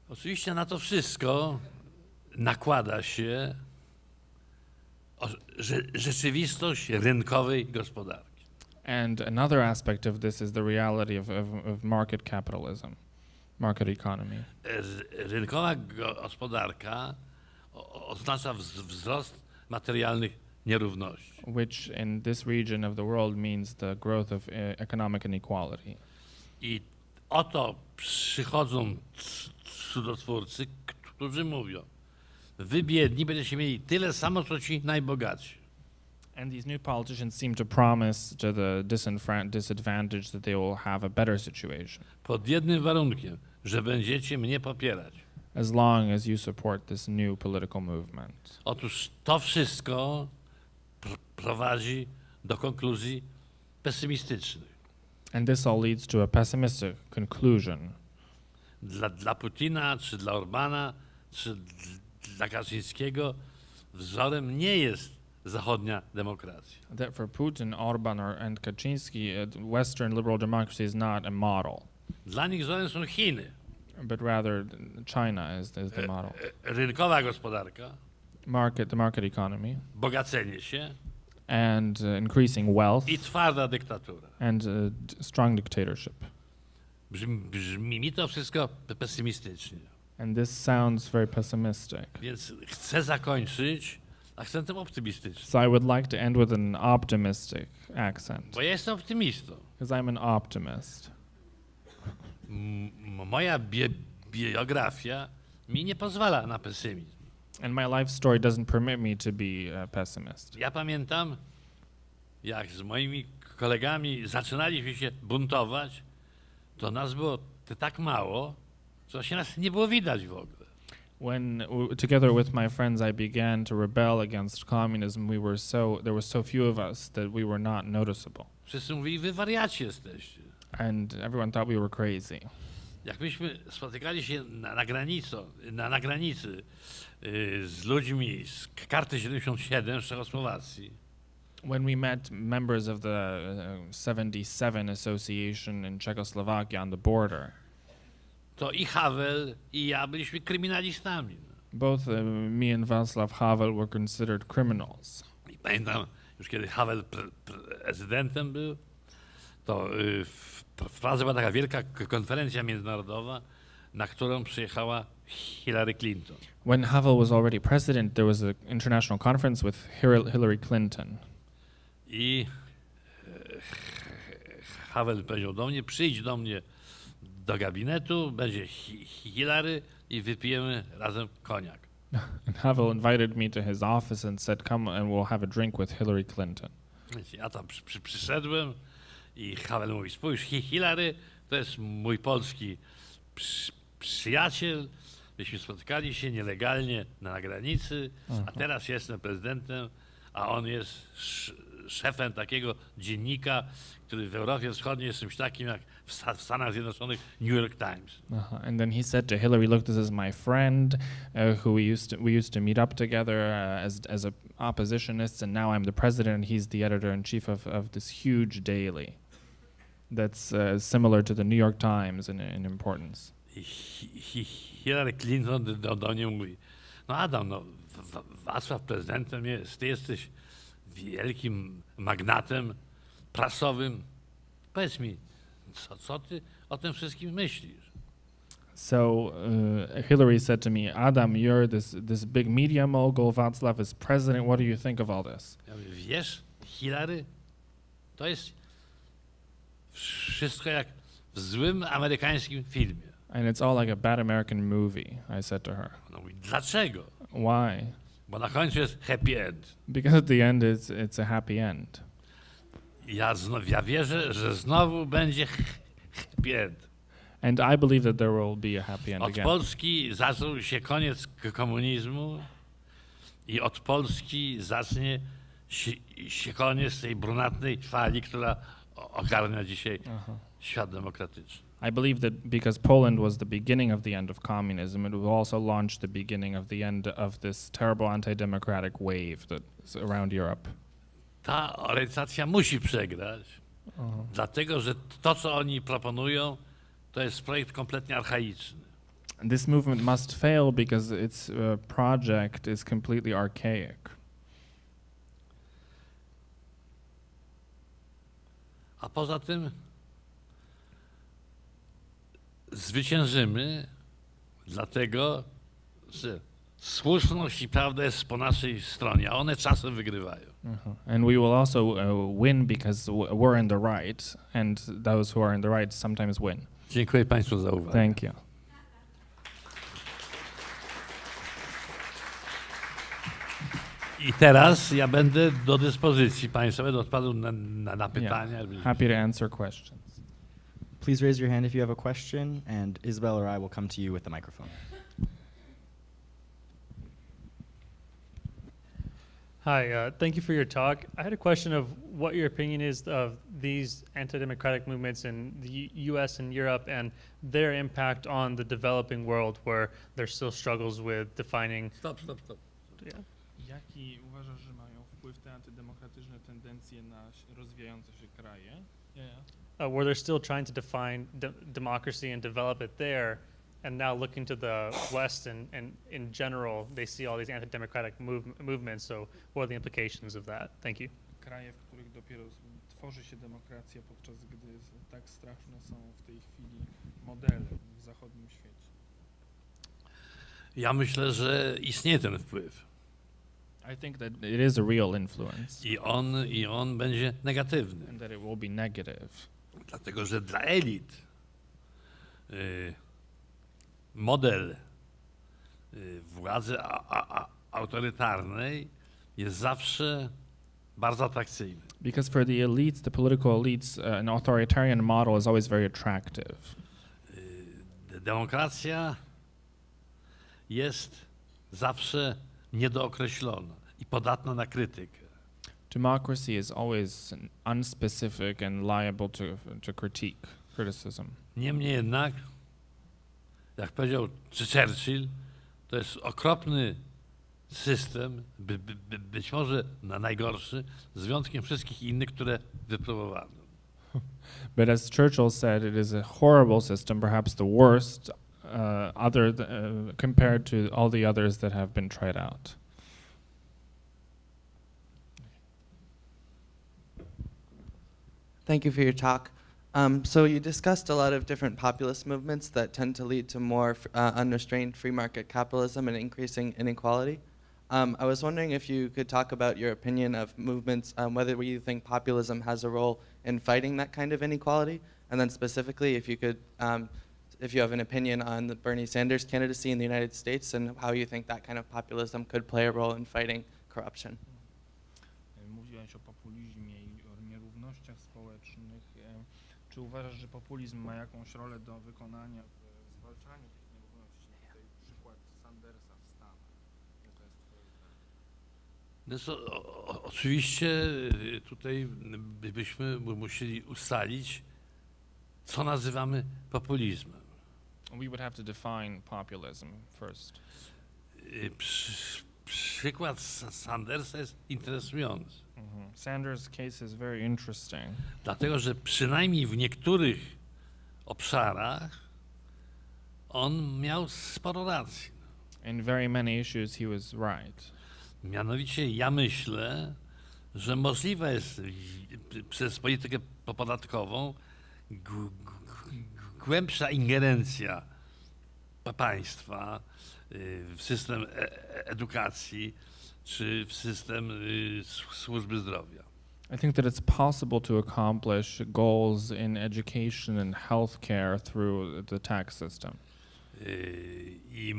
Oczywiście na to wszystko nakłada się rzeczywistość rynkowej gospodarki. And another aspect of this is the reality of market capitalism, market economy. Rynkowa gospodarka oznacza wzrost materialnych nierówności. Which in this region of the world means the growth of economic inequality. I oto przychodzą cudotwórcy, którzy mówią, wy biedni będziecie mieli tyle samo, co ci najbogatsi. And these new politicians seem to promise to the disadvantaged that they will have a better situation, Pod jednym warunkiem, że będziecie mnie popierać. as long as you support this new political movement. Otóż to wszystko prowadzi do konkluzji pesymistycznych. And this all leads to a pessimistic conclusion. Dla Putina, czy dla Orbana, czy dla Kaczyńskiego wzorem nie jest zachodnia demokracja. That for Putin, Orban, and Kaczynski, Western liberal democracy is not a model, Dla nich wzorem są Chiny. but rather China is the model. Rynkowa gospodarka, The market economy, bogacenie się and increasing wealth, i twarda dyktatura. and strong dictatorship. Brzmi mi to wszystko pesymistycznie. And this sounds very pessimistic. Więc chcę zakończyć akcentem optymistycznym. So I would like to end with an optimistic accent, Bo ja jestem optymistą. because I'm an optimist. Moja biografia mi nie pozwala na pesymizm. And my life story doesn't permit me to be a pessimist. Ja pamiętam, jak z moimi kolegami zaczynaliśmy się buntować, to nas było tak mało, że się nas nie było widać w ogóle. When together with my friends I began to rebel against communism, there were so few of us that we were not noticeable. Wszyscy mówili, wy wariaci jesteście. And everyone thought we were crazy. Jak myśmy spotykali się na granicy z ludźmi z karty 77 z Czechosłowacji, When we met members of the 77 Association in Czechoslovakia on the border, to i Havel, i ja byliśmy kryminalistami. both me and Václav Havel were considered criminals. I pamiętam, już kiedy Havel prezydentem był, to w Pradze była taka wielka konferencja międzynarodowa, na którą przyjechała Hillary Clinton. When Havel was already president, there was an international conference with Hillary Clinton. I Havel powiedział do mnie, przyjdź do mnie do gabinetu, będzie Hillary i wypijemy razem koniak. And Havel invited me to his office and said, come and we'll have a drink with Hillary Clinton. Więc ja tam przyszedłem i Havel mówi, spójrz, Hillary to jest mój polski przyjaciel, myśmy spotkali się nielegalnie na granicy, a teraz jestem prezydentem, a on jest szefem takiego dziennika, który w Europie Wschodniej jest czymś takim jak w Stanach Zjednoczonych New York Times. And then he said to Hillary, "Look, this is my friend, who we used to meet up together as oppositionists, and now I'm the president. He's the editor-in-chief of this huge daily that's similar to the New York Times in importance." Hillary Clinton do mnie mówi, no Adam, no Wacław prezydentem jest, ty jesteś wielkim magnatem prasowym. Powiedz mi, co ty o tym wszystkim myślisz? So Hillary said to me, "Adam, you're this big media mogul. Václav is president. What do you think of all this?" Ja mówię, wiesz, Hillary, to jest wszystko jak w złym amerykańskim filmie. And it's all like a bad American movie, I said to her. No mówi, dlaczego? Why? Bo na końcu jest happy end. Because at the end it's a happy end. Ja wierzę, że znowu będzie happy end. And I believe that there will be a happy end Od again. Polski zaczął się koniec komunizmu i od Polski zacznie się koniec tej brunatnej fali, która ogarnia dzisiaj świat demokratyczny. I believe that because Poland was the beginning of the end of communism, it will also launch the beginning of the end of this terrible anti-democratic wave that's around Europe. Ta orientacja musi przegrać, dlatego że to, co oni proponują, to jest projekt kompletnie archaiczny. This movement must fail because its project is completely archaic. A poza tym zwyciężymy, dlatego że słuszność i prawda jest po naszej stronie, a one czasem wygrywają. And we will also win because we're in the right, and those who are in the right sometimes win. Dziękuję Państwu za uwagę. Thank you. I teraz ja będę do dyspozycji Państwa, będę odpowiadał na pytania. Happy to answer questions. Please raise your hand if you have a question, and Isabel or I will come to you with the microphone. Hi, thank you for your talk. I had a question of what your opinion is of these anti-democratic movements in the U.S. and Europe and their impact on the developing world, where there still struggles with defining. Stop. Yeah. Jaki uważasz, że mają wpływ te antydemokratyczne tendencje na rozwijające się kraje? Where they're still trying to define democracy and develop it there, and now looking to the West and in general, they see all these anti-democratic movements. So, what are the implications of that? Thank you. Kraje, w których dopiero tworzy się demokracja, podczas gdy tak straszne są w tej chwili modele w zachodnim świecie. Ja myślę, że istnieje ten wpływ. I think that it is a real influence. I on będzie negatywny. And that it will be negative. Dlatego, że dla elit model władzy autorytarnej jest zawsze bardzo atrakcyjny. Because for the elites, the political elites, an authoritarian model is always very attractive. Demokracja jest zawsze niedookreślona i podatna na krytykę. Democracy is always unspecific and liable to criticism. Niemniej jednak, jak powiedział Churchill, to jest okropny system, być może najgorszy, z wyjątkiem wszystkich innych, które wypróbowano. But as Churchill said, it is a horrible system, perhaps the worst, compared to all the others that have been tried out. Thank you for your talk. So you discussed a lot of different populist movements that tend to lead to more unrestrained free market capitalism and increasing inequality. I was wondering if you could talk about your opinion of movements, whether you think populism has a role in fighting that kind of inequality, and then specifically if you could, if you have an opinion on the Bernie Sanders candidacy in the United States and how you think that kind of populism could play a role in fighting corruption. Mówiłeś o populizmie i o nierównościach społecznych. Czy uważasz, że populizm ma jakąś rolę do wykonania w zwalczaniu tych Więc oczywiście tutaj byśmy musieli ustalić, co nazywamy populizmem. We would have to define populism first. Przykład Sandersa jest interesujący, Sanders' case is very interesting dlatego że przynajmniej w niektórych obszarach on miał sporo racji. in very many issues. He was right. Mianowicie ja myślę, że możliwa jest przez politykę podatkową głębsza ingerencja państwa w system edukacji czy w system służby zdrowia. I think that it's possible to accomplish goals in education and healthcare through the tax system. I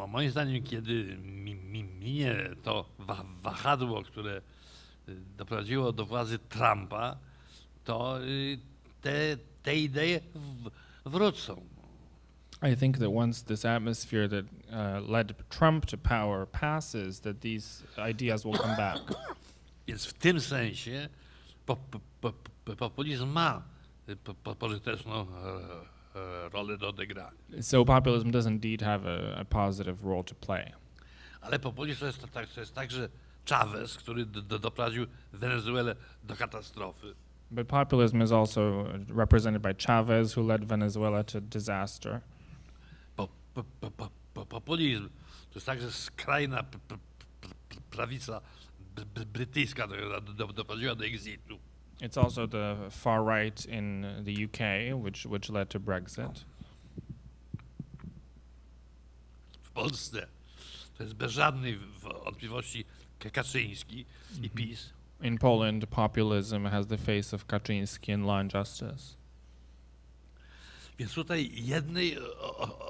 moim zdaniem, kiedy minie to wahadło, które doprowadziło do władzy Trumpa, to te idee wrócą. I think that once this atmosphere that led Trump to power passes, that these ideas will come back. Więc w tym sensie populizm ma pożyteczną rolę do odegrania. So populism does indeed have a positive role to play. Ale populizm to jest także Chavez, który doprowadził Wenezuelę do katastrofy. But populism is also represented by Chavez, who led Venezuela to disaster. Populizm to jest także skrajna prawica brytyjska, która doprowadziła do exitu. It's also the far right in the UK, which led to Brexit. W Polsce to jest bez żadnej wątpliwości Kaczyński i PiS. In Poland, populism has the face of Kaczynski and Law and Justice. Więc tutaj jednej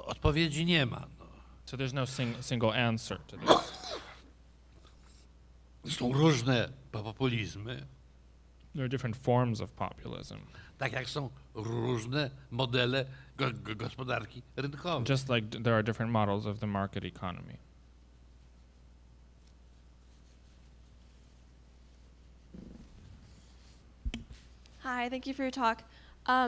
odpowiedzi nie ma. No. So there's no single answer to this. Są różne populizmy, There are different forms of populism, tak jak są różne modele gospodarki rynkowej. just like there are different models of the market economy. Hi, thank you for your talk.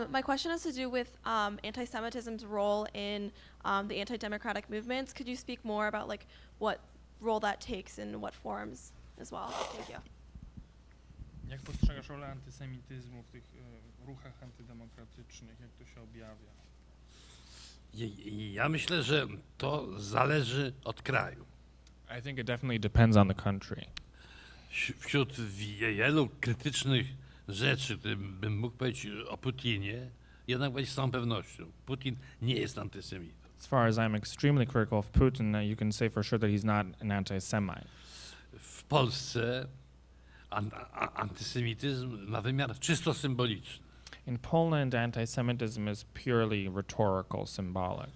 My question has to do with anti-Semitism's role in the anti-democratic movements. Could you speak more about like what role that takes and what forms as well? Thank you. Jak postrzegasz rolę antysemityzmu w tych ruchach antydemokratycznych, jak to się objawia? Ja myślę, że to zależy od kraju. I think it definitely depends on the country. Wśród wielu krytycznych rzeczy, które bym mógł powiedzieć o Putinie, jednak powiedzieć z całą pewnością, Putin nie jest antysemitą. As far as I'm extremely critical of Putin, you can say for sure that he's not an anti-Semite. W Polsce antysemityzm ma wymiar czysto symboliczny. In Poland, anti-Semitism is purely rhetorical, symbolic.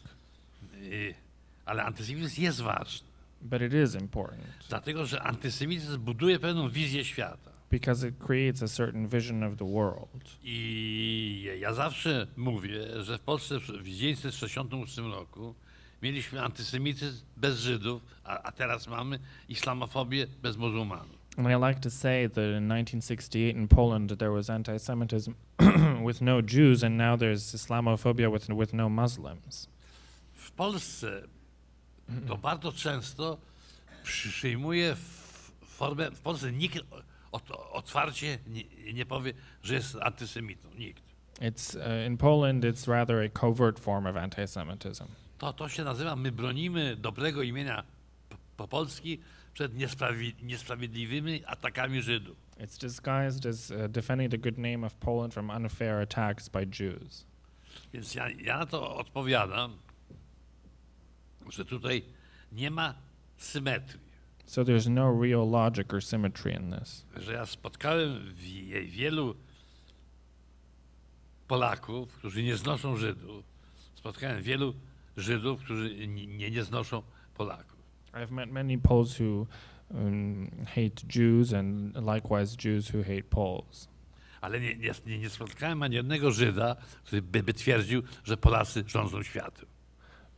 Ale antysemityzm jest ważny, But it is important dlatego że antysemityzm buduje pewną wizję świata. because it creates a certain vision of the world. I ja zawsze mówię, że w Polsce w 1968 roku mieliśmy antysemityzm bez Żydów, a teraz mamy islamofobię bez muzułmanów. And I like to say that in 1968 in Poland there was anti-Semitism with no Jews, and now there's Islamophobia with no Muslims. W Polsce to bardzo często przyjmuje formę, w Polsce nikt otwarcie nie powie, że jest antysemitą. Nikt. It's in Poland it's rather a covert form of anti-Semitism. To się nazywa, my bronimy dobrego imienia Polski przed niesprawiedliwymi atakami Żydów. It's disguised as defending the good name of Poland from unfair attacks by Jews. Więc ja na to odpowiadam, że tutaj nie ma symetrii. So there's no real logic or symmetry in this. Że ja spotkałem wielu Polaków, którzy nie znoszą Żydów. Spotkałem wielu Żydów, którzy nie znoszą Polaków. I've met many Poles who hate Jews and likewise Jews who hate Poles. Ale nie spotkałem ani jednego Żyda, który by twierdził, że Polacy rządzą światem.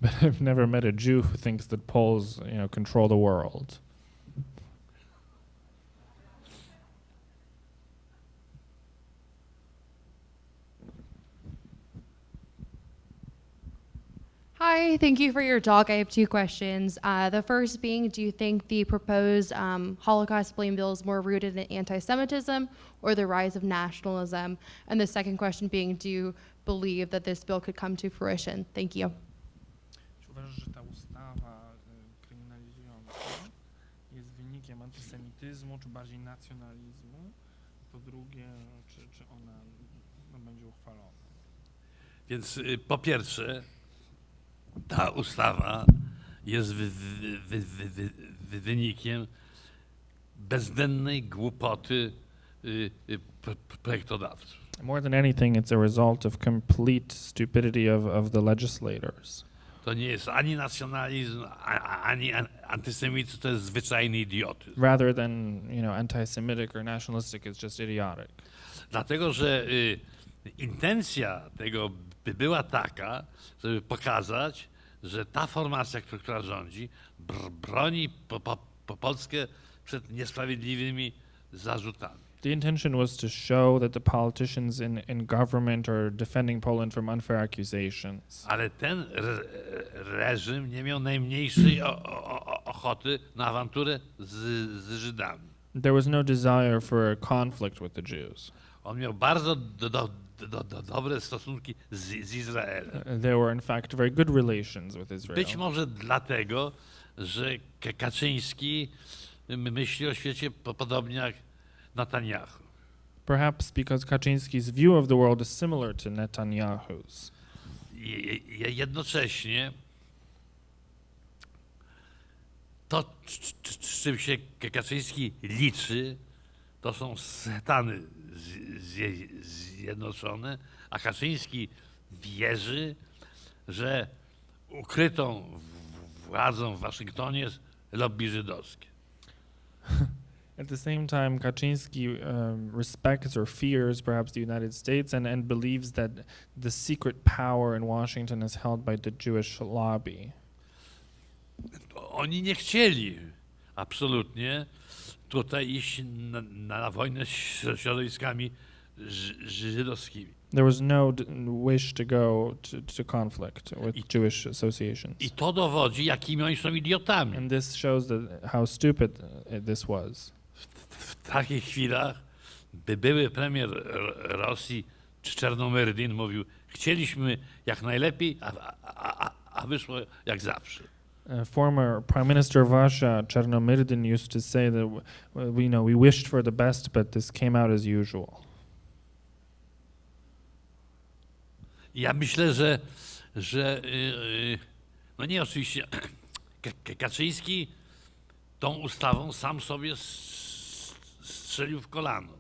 But I've never met a Jew who thinks that Poles, control the world. Hi, thank you for your talk. I have two questions. The first being, do you think the proposed Holocaust blame bill is more rooted in anti-Semitism or the rise of nationalism? And the second question being, do you believe that this bill could come to fruition? Thank you. Czy uważasz, że ta ustawa kryminalizująca jest wynikiem antysemityzmu, czy bardziej nacjonalizmu? Po drugie, czy ona będzie uchwalona? Więc po pierwsze, ta ustawa jest wynikiem bezdennej głupoty projektodawców. More than anything, it's a result of complete stupidity of the legislators. To nie jest ani nacjonalizm, ani antysemityzm, to jest zwyczajny idiotyzm. Rather than, anti-Semitic or nationalistic, it's just idiotic. Dlatego, że intencja tego by była taka, żeby pokazać, że ta formacja, która rządzi, broni Polskę przed niesprawiedliwymi zarzutami. The intention was to show that the politicians in government are defending Poland from unfair accusations. Ale ten reżim nie miał najmniejszej ochoty na awanturę z Żydami. There was no desire for a conflict with the Jews. On miał bardzo dobre stosunki z Izraelem. There were, in fact, very good relations with Israel. Być może dlatego, że Kaczyński myśli o świecie podobnie jak Netanyahu. Perhaps because Kaczynski's view of the world is similar to Netanyahu's. Jednocześnie to, z czym się Kaczyński liczy, to są Stany Zjednoczone, a Kaczyński wierzy, że ukrytą władzą w Waszyngtonie jest lobby żydowskie. At the same time, Kaczynski respects or fears perhaps the United States and believes that the secret power in Washington is held by the Jewish lobby. Oni nie chcieli absolutnie tutaj iść na wojnę z środowiskami żydowskimi. There was no wish to go to conflict with Jewish associations. I to dowodzi, jakimi oni są idiotami. And this shows how stupid this was. W takich chwilach były premier Rosji Czernomyrdin mówił, chcieliśmy jak najlepiej, a wyszło jak zawsze. Former Prime Minister of Russia, Chernomyrdin, used to say that we wished for the best, but this came out as usual. Ja myślę, że no nie oczywiście Kaczyński tą ustawą sam sobie strzelił w kolano.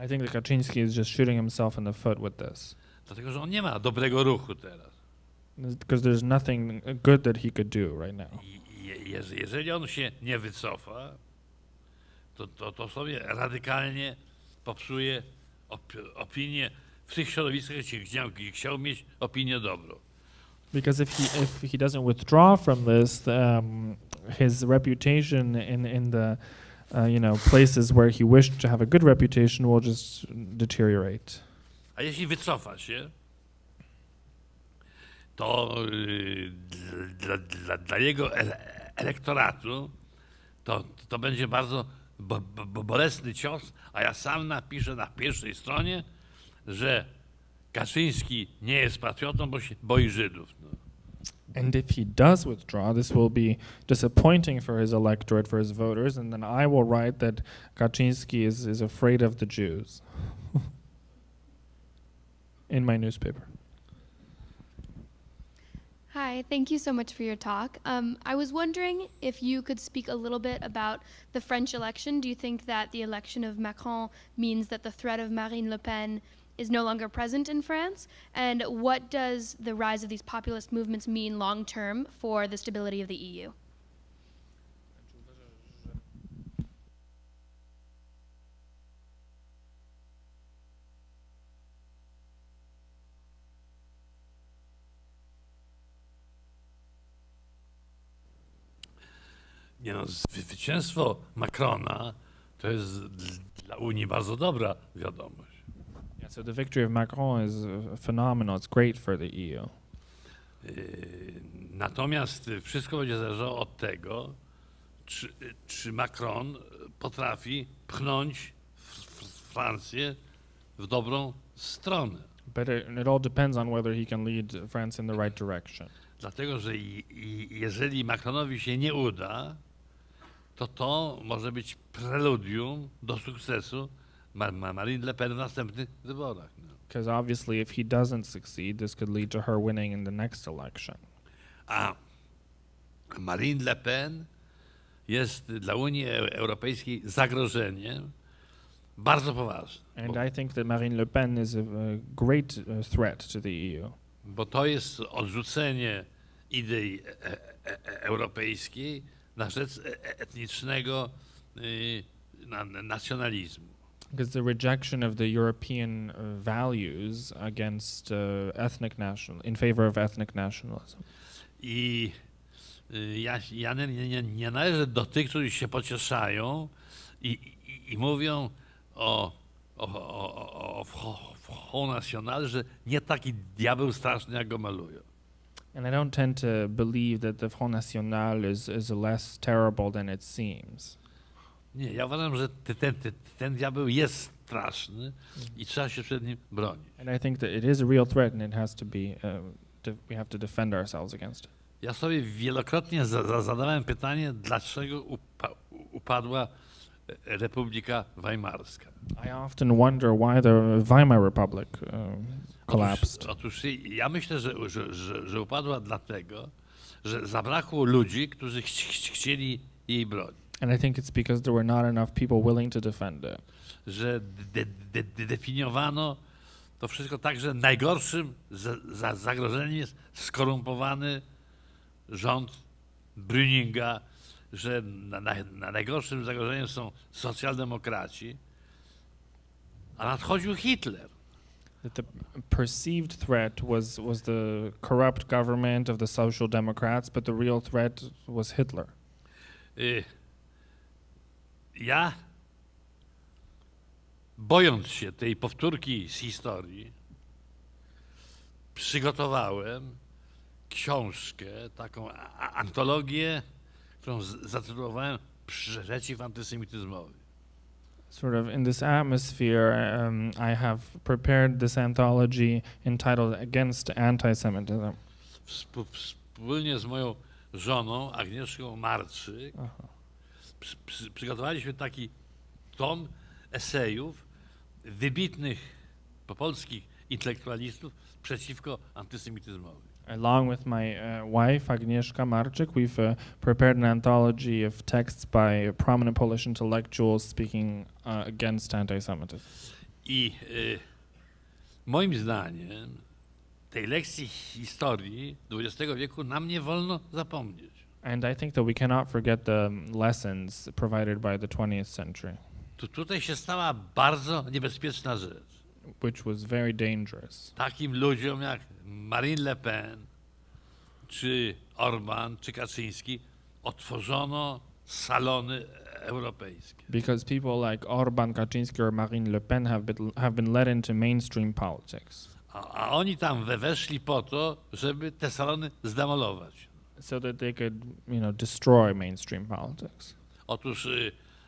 I think that Kaczynski is just shooting himself in the foot with this. Dlatego, że on nie ma dobrego ruchu teraz. Because there's nothing good that he could do right now. Jeżeli on się nie wycofa, to sobie radykalnie popsuje opinię w tych środowiskach, gdzie chciał mieć opinię dobrą. Because if he doesn't withdraw from this, his reputation in the places where he wished to have a good reputation will just deteriorate. A jeśli wycofa się, to dla jego elektoratu to będzie bardzo bolesny cios, a ja sam napiszę na pierwszej stronie, że Kaczyński nie jest patriotą, bo się boi Żydów. No. And if he does withdraw, this will be disappointing for his electorate, for his voters, and then I will write that Kaczynski is afraid of the Jews in my newspaper. Hi, thank you so much for your talk. I was wondering if you could speak a little bit about the French election. Do you think that the election of Macron means that the threat of Marine Le Pen is no longer present in France? And what does the rise of these populist movements mean long term for the stability of the EU? Nie no, zwycięstwo Macrona to jest dla Unii bardzo dobra wiadomość. Yeah, so the victory of Macron is phenomenal. It's great for the EU. Natomiast wszystko będzie zależało od tego, czy Macron potrafi pchnąć Francję w dobrą stronę. But it all depends on whether he can lead France in the right direction. Dlatego, że jeżeli Macronowi się nie uda, to może być preludium do sukcesu Marine Le Pen w następnych wyborach. No. Because obviously, if he doesn't succeed, this could lead to her winning in the next election. A Marine Le Pen jest dla Unii Europejskiej zagrożeniem bardzo poważnym. And I think that Marine Le Pen is a great threat to the EU. Bo to jest odrzucenie idei europejskiej na rzecz etnicznego nacjonalizmu. Because the rejection of the European values against in favor of ethnic nationalism. I ja nie należę do tych, którzy się pocieszają i mówią o Front National, że nie taki diabeł straszny, jak go malują. And I don't tend to believe that the Front National is less terrible than it seems. Nie, ja uważam, że ten diabeł jest straszny i trzeba się przed nim bronić. And I think that it is a real threat, and it has to be. We have to defend ourselves against it. Ja sobie wielokrotnie zadawałem pytanie, dlaczego upadła Republika Weimarska. I often wonder why the Weimar Republic collapsed. Otóż ja myślę, że upadła dlatego, że zabrakło ludzi, którzy chcieli jej bronić. And I think it's because there were not enough people willing to defend it. Że definiowano to wszystko tak, że najgorszym zagrożeniem jest skorumpowany rząd Brüninga, że najgorszym zagrożeniem są socjaldemokraci, a nadchodził Hitler. That the perceived threat was the corrupt government of the Social Democrats, but the real threat was Hitler. Ja, bojąc się tej powtórki z historii, przygotowałem książkę, taką antologię, którą zatytułowałem Przeciw antysemityzmowi. Sort of in this atmosphere, I have prepared this anthology entitled Against Anti-Semitism. Wspólnie z moją żoną Agnieszką Marczyk przygotowaliśmy taki tom esejów wybitnych polskich intelektualistów przeciwko antysemityzmowi. Along with my wife, Agnieszka Marczyk, we've prepared an anthology of texts by prominent Polish intellectuals speaking against anti-Semitism. I moim zdaniem tej lekcji historii XX wieku nam nie wolno zapomnieć. And I think that we cannot forget the lessons provided by the 20th century. Tutaj się stała bardzo niebezpieczna rzecz. Which was very dangerous. Takim ludziom jak Marine Le Pen, czy Orban, czy Kaczyński otworzono salony europejskie. Because people like Orban, Kaczynski or Marine Le Pen have been led into mainstream politics. A oni tam weszli po to, żeby te salony zdemolować. So that they could, destroy mainstream politics. Otóż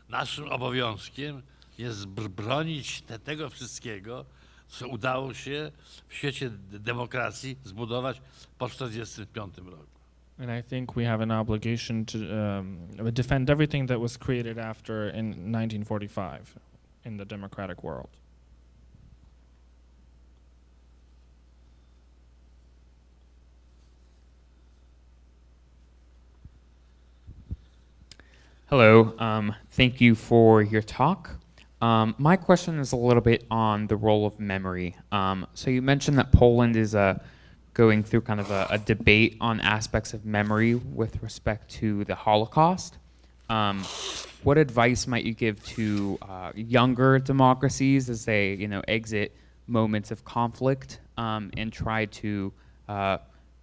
naszym obowiązkiem jest bronić tego wszystkiego, co udało się w świecie demokracji zbudować po 1945 roku. And I think we have an obligation to defend everything that was created after in 1945 in the democratic world. Hello, thank you for your talk. My question is a little bit on the role of memory. So you mentioned that Poland is going through kind of a debate on aspects of memory with respect to the Holocaust. What advice might you give to younger democracies as they, exit moments of conflict and try to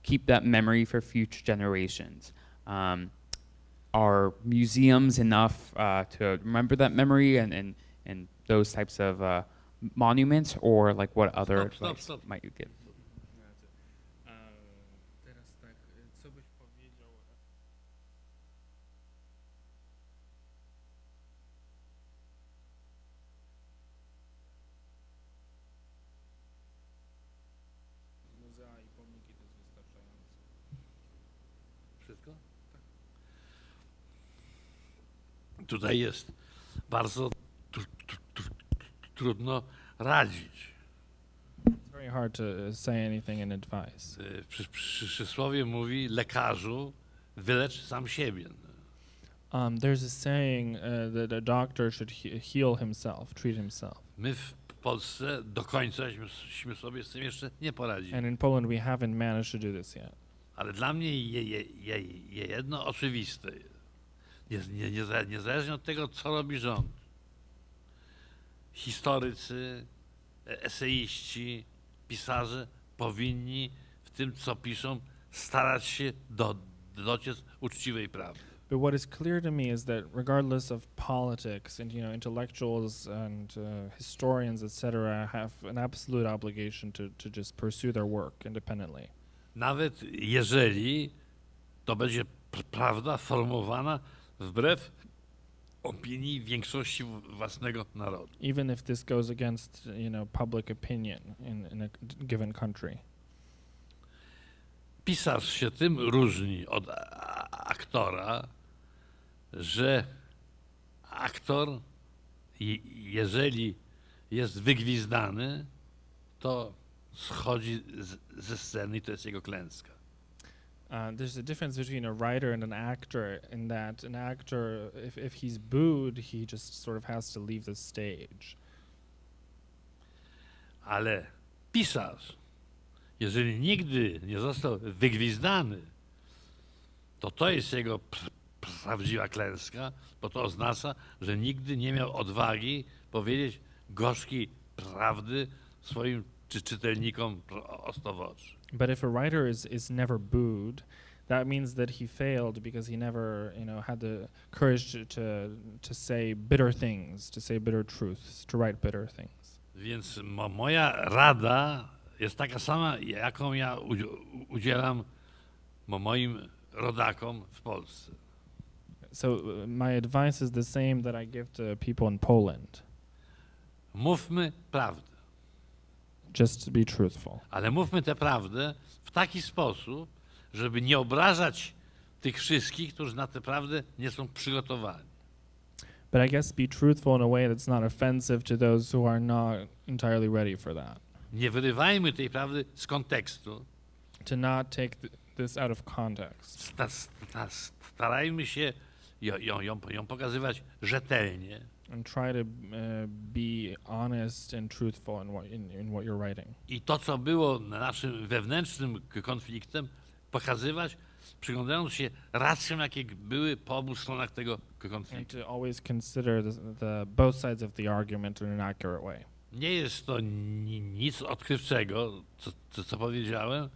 keep that memory for future generations? Are museums enough to remember that memory and those types of monuments, or like what other advice might you give? tutaj jest bardzo trudno radzić. It's very hard to say anything in advice. Przysłowie mówi: lekarzu, wylecz sam siebie. There's a saying that a doctor should heal himself, treat himself. My w Polsce do końcaśmy sobie z tym jeszcze nie poradzili. And in Poland, we haven't managed to do this yet. Ale dla mnie jedno oczywiste. Niezależnie od tego, co robi rząd. Historycy, eseiści, pisarze powinni w tym, co piszą, starać się dociec uczciwej prawdy. But what is clear to me is that regardless of politics and intellectuals and historians, etc., have an absolute obligation to just pursue their work independently. Nawet jeżeli to będzie prawda formowana wbrew opinii większości własnego narodu. Even if this goes against public opinion in a given country. Pisarz się tym różni od aktora, że aktor, jeżeli jest wygwizdany, to schodzi ze sceny i to jest jego klęska. There's a difference between a writer and an actor in that an actor, if he's booed, he just sort of has to leave the stage. Ale pisarz, jeżeli nigdy nie został wygwizdany, to jest jego prawdziwa klęska, bo to oznacza, że nigdy nie miał odwagi powiedzieć gorzkiej prawdy swoim czytelnikom prosto w oczy. But if a writer is never booed, that means that he failed because he never, had the courage to say bitter things, to say bitter truths, to write bitter things. Więc moja rada jest taka sama, jaką ja udzielam moim rodakom w Polsce. So my advice is the same that I give to people in Poland. Mówmy prawdę. Just to be truthful. Ale mówmy tę prawdę w taki sposób, żeby nie obrażać tych wszystkich, którzy na tę prawdę nie są przygotowani. But I guess be truthful in a way that's not offensive to those who are not entirely ready for that. Nie wyrywajmy tej prawdy z kontekstu. To not take this out of context. Starajmy się ją pokazywać rzetelnie. And try to be honest and truthful in what you're writing. I to, co było naszym wewnętrznym konfliktem, pokazywać, przyglądając się racjom, jakie były po obu stronach tego And konfliktu. to always consider the both sides of the argument in an accurate way. Nie jest to nic odkrywczego, co powiedziałem,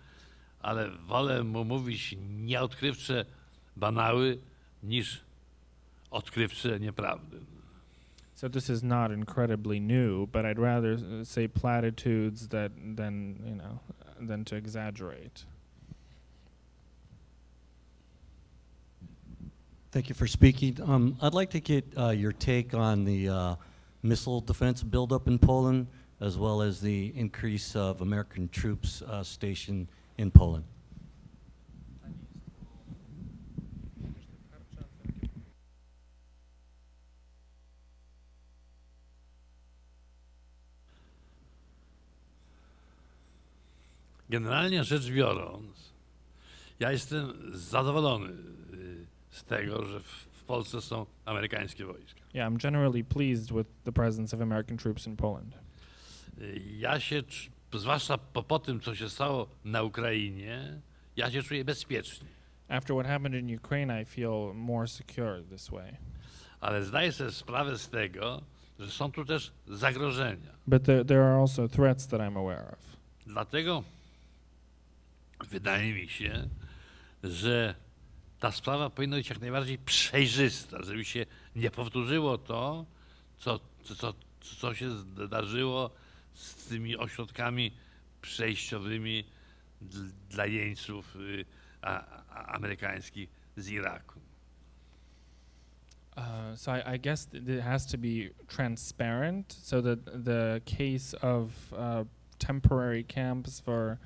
ale wolę mu mówić nieodkrywcze banały niż odkrywcze nieprawdy. So this is not incredibly new, but I'd rather say platitudes than to exaggerate. Thank you for speaking. I'd like to get your take on the missile defense buildup in Poland, as well as the increase of American troops stationed in Poland. Generalnie rzecz biorąc, ja jestem zadowolony z tego, że w Polsce są amerykańskie wojska. Yeah, I'm generally pleased with the presence of American troops in Poland. Ja się, zwłaszcza po tym, co się stało na Ukrainie, ja się czuję bezpiecznie. After what happened in Ukraine, I feel more secure this way. Ale zdaję sobie sprawę z tego, że są tu też zagrożenia. But there are also threats that I'm aware of. Dlatego wydaje mi się, że ta sprawa powinna być jak najbardziej przejrzysta, żeby się nie powtórzyło to, co się zdarzyło z tymi ośrodkami przejściowymi dla jeńców amerykańskich z Iraku. So I guess it has to be transparent, so that the case of temporary camps for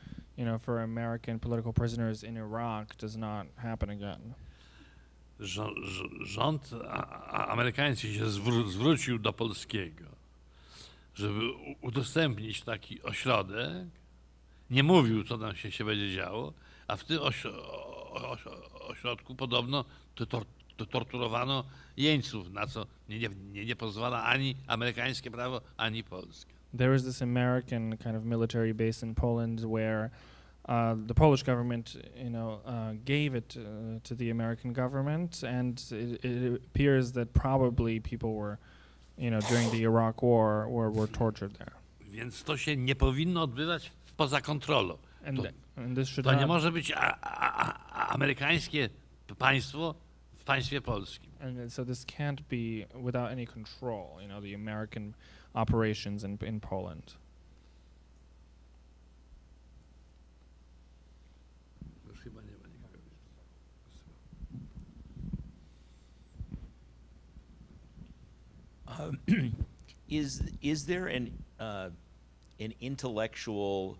American political prisoners in Iraq does not happen again. rząd amerykański się zwrócił do polskiego, żeby udostępnić taki ośrodek, nie mówił, co tam się będzie działo, a w tym ośrodku podobno torturowano jeńców, na co nie pozwala ani amerykańskie prawo, ani polskie. There is this American kind of military base in Poland where the Polish government, gave it to the American government, and it appears that probably people were, during the Iraq War, were tortured there. Więc to się nie powinno odbywać poza kontrolą. And this should To nie not, może być amerykańskie państwo w państwie polskim. and so this can't be without any control. The American operations in Poland. Już chyba nie ma nikogo. Is there an intellectual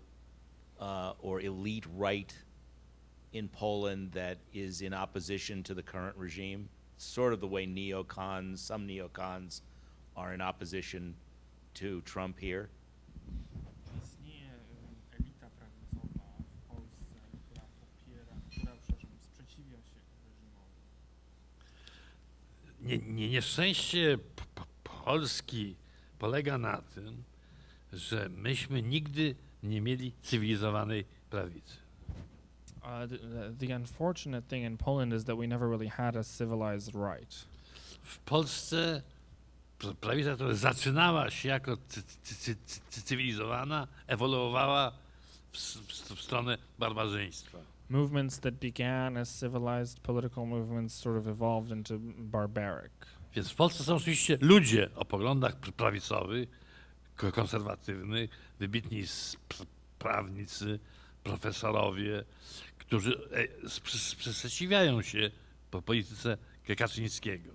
or elite right in Poland that is in opposition to the current regime? Sort of the way some neocons are in opposition to Trump here? Istnieje elita prawicowa w Polsce, która sprzeciwia się reżimowi. Nieszczęście Polski polega na tym, że myśmy nigdy nie mieli cywilizowanej prawicy. The unfortunate thing in Poland is that we never really had a civilized right. W Polsce prawica, która zaczynała się jako cywilizowana, ewoluowała w stronę barbarzyństwa. Movements that began as civilized political movements sort of evolved into barbaric. Więc w Polsce są oczywiście ludzie o poglądach prawicowych, konserwatywnych, wybitni prawnicy, profesorowie, którzy sprzeciwiają się po polityce Kaczyńskiego.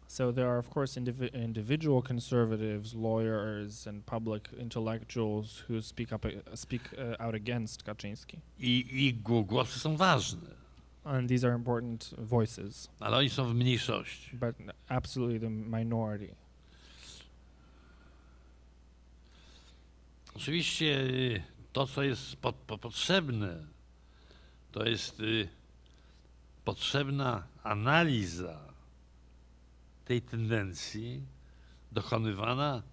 So there are of course individual conservatives, lawyers, and public intellectuals who speak out against Kaczynski. I głosy są ważne, And these are important voices, ale oni są w mniejszości. but absolutely the minority. Oczywiście to, co jest potrzebne, to jest potrzebna analiza tej tendencji dokonywana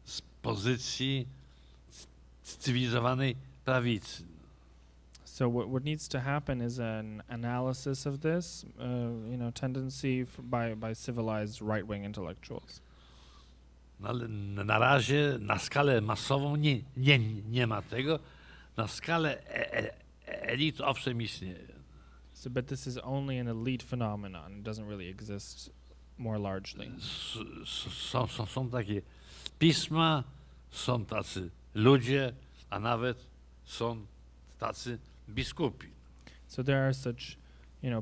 z pozycji cywilizowanej prawicy. So what needs to happen is an analysis of this, tendency by civilized right-wing intellectuals. No, ale na razie na skalę masową nie ma tego. Na skalę elit owszem istnieje. So, but this is only an elite phenomenon. It doesn't really exist more largely. Są takie pisma, są tacy ludzie, a nawet są tacy biskupi. So there are such,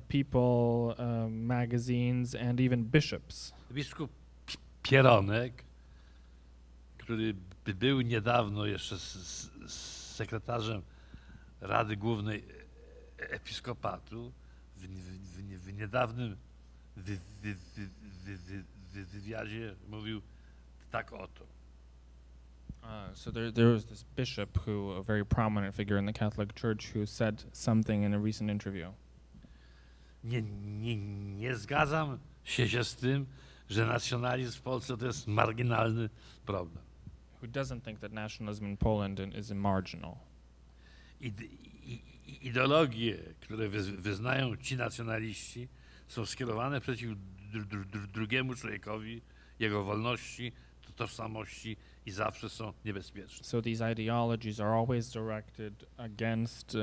people, magazines, and even bishops. Biskup Pieronek, który był niedawno jeszcze sekretarzem Rady Głównej Episkopatu, w niedawnym wywiadzie mówił tak oto. So there was this bishop a very prominent figure in the Catholic Church, who said something in a recent interview. Nie zgadzam się z tym, że nacjonalizm w Polsce to jest marginalny problem. Who doesn't think that nationalism in Poland is marginal. Ideologie, które wyznają ci nacjonaliści, są skierowane przeciw drugiemu człowiekowi, jego wolności, tożsamości i zawsze są niebezpieczne. So these ideologies are always directed against,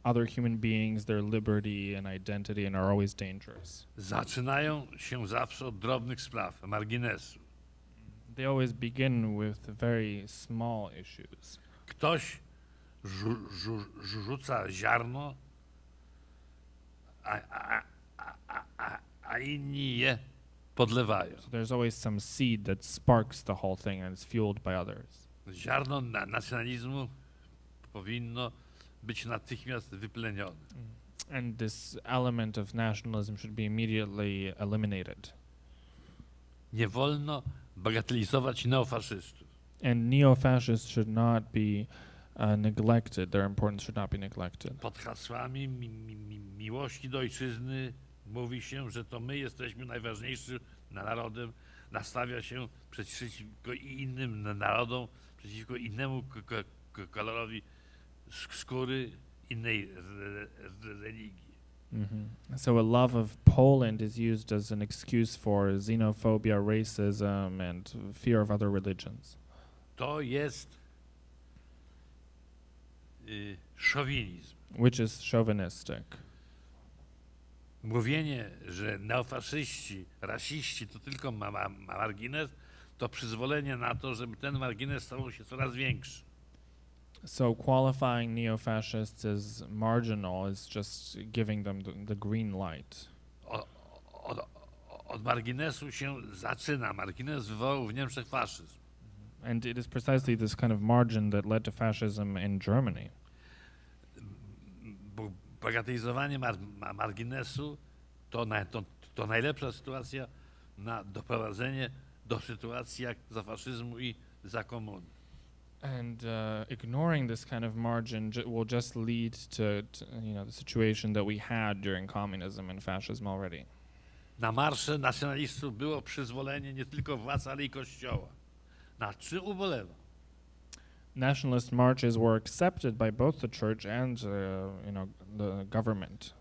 other human beings, their liberty and identity, and are always dangerous. Zaczynają się zawsze od drobnych spraw, marginesu. They always begin with very small issues. Ktoś rzuca ziarno, a inni je podlewają. So there's always some seed that sparks the whole thing and is fueled by others. Ziarno nacjonalizmu powinno być natychmiast wyplenione. And this element of nationalism should be immediately eliminated. Nie wolno bagatelizować neofaszystów. And neo-fascists should not be neglected. Their importance should not be neglected. Pod hasłami miłości do ojczyzny mówi się, że to my jesteśmy najważniejszym narodem, nastawia się przeciwko innym narodom, przeciwko innemu kolorowi skóry, innej religii. So a love of Poland is used as an excuse for xenophobia, racism, and fear of other religions. To jest szowinizm. Which is chauvinistic. Mówienie, że neofaszyści, rasiści to tylko margines, to przyzwolenie na to, żeby ten margines stał się coraz większy. So qualifying neo-fascists as marginal is just giving them the green light. Od marginesu się zaczyna. Margines wywołał w Niemczech faszyzm. And it is precisely this kind of margin that led to fascism in Germany. Bagatelizowanie marginesu to najlepsza sytuacja na doprowadzenie do sytuacji jak za faszyzmu i za komuny. And ignoring this kind of margin will just lead to the situation that we had during communism and fascism already. Na marsze nacjonalistów było przyzwolenie nie tylko władz, ale i kościoła. Na czym ubolewa? Nationalist marches were accepted by both the church and the government.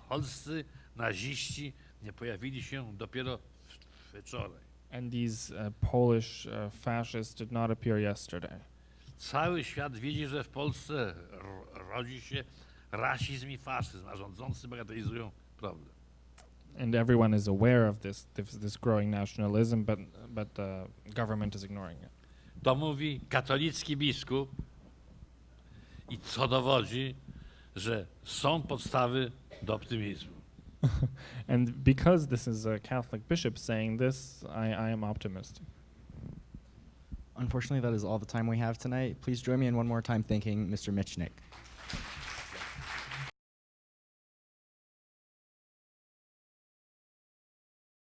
Polscy naziści nie pojawili się dopiero wczoraj. And these Polish fascists did not appear yesterday. Cały świat widzi, że w Polsce rodzi się rasizm i faszyzm, a rządzący bagatelizują problem. And everyone is aware of this growing nationalism, but the government is ignoring it. To mówi katolicki biskup i co dowodzi, że są podstawy do optymizmu. And because this is a Catholic bishop saying this, I am optimistic. Unfortunately, that is all the time we have tonight. Please join me in one more time thanking Mr. Michnik.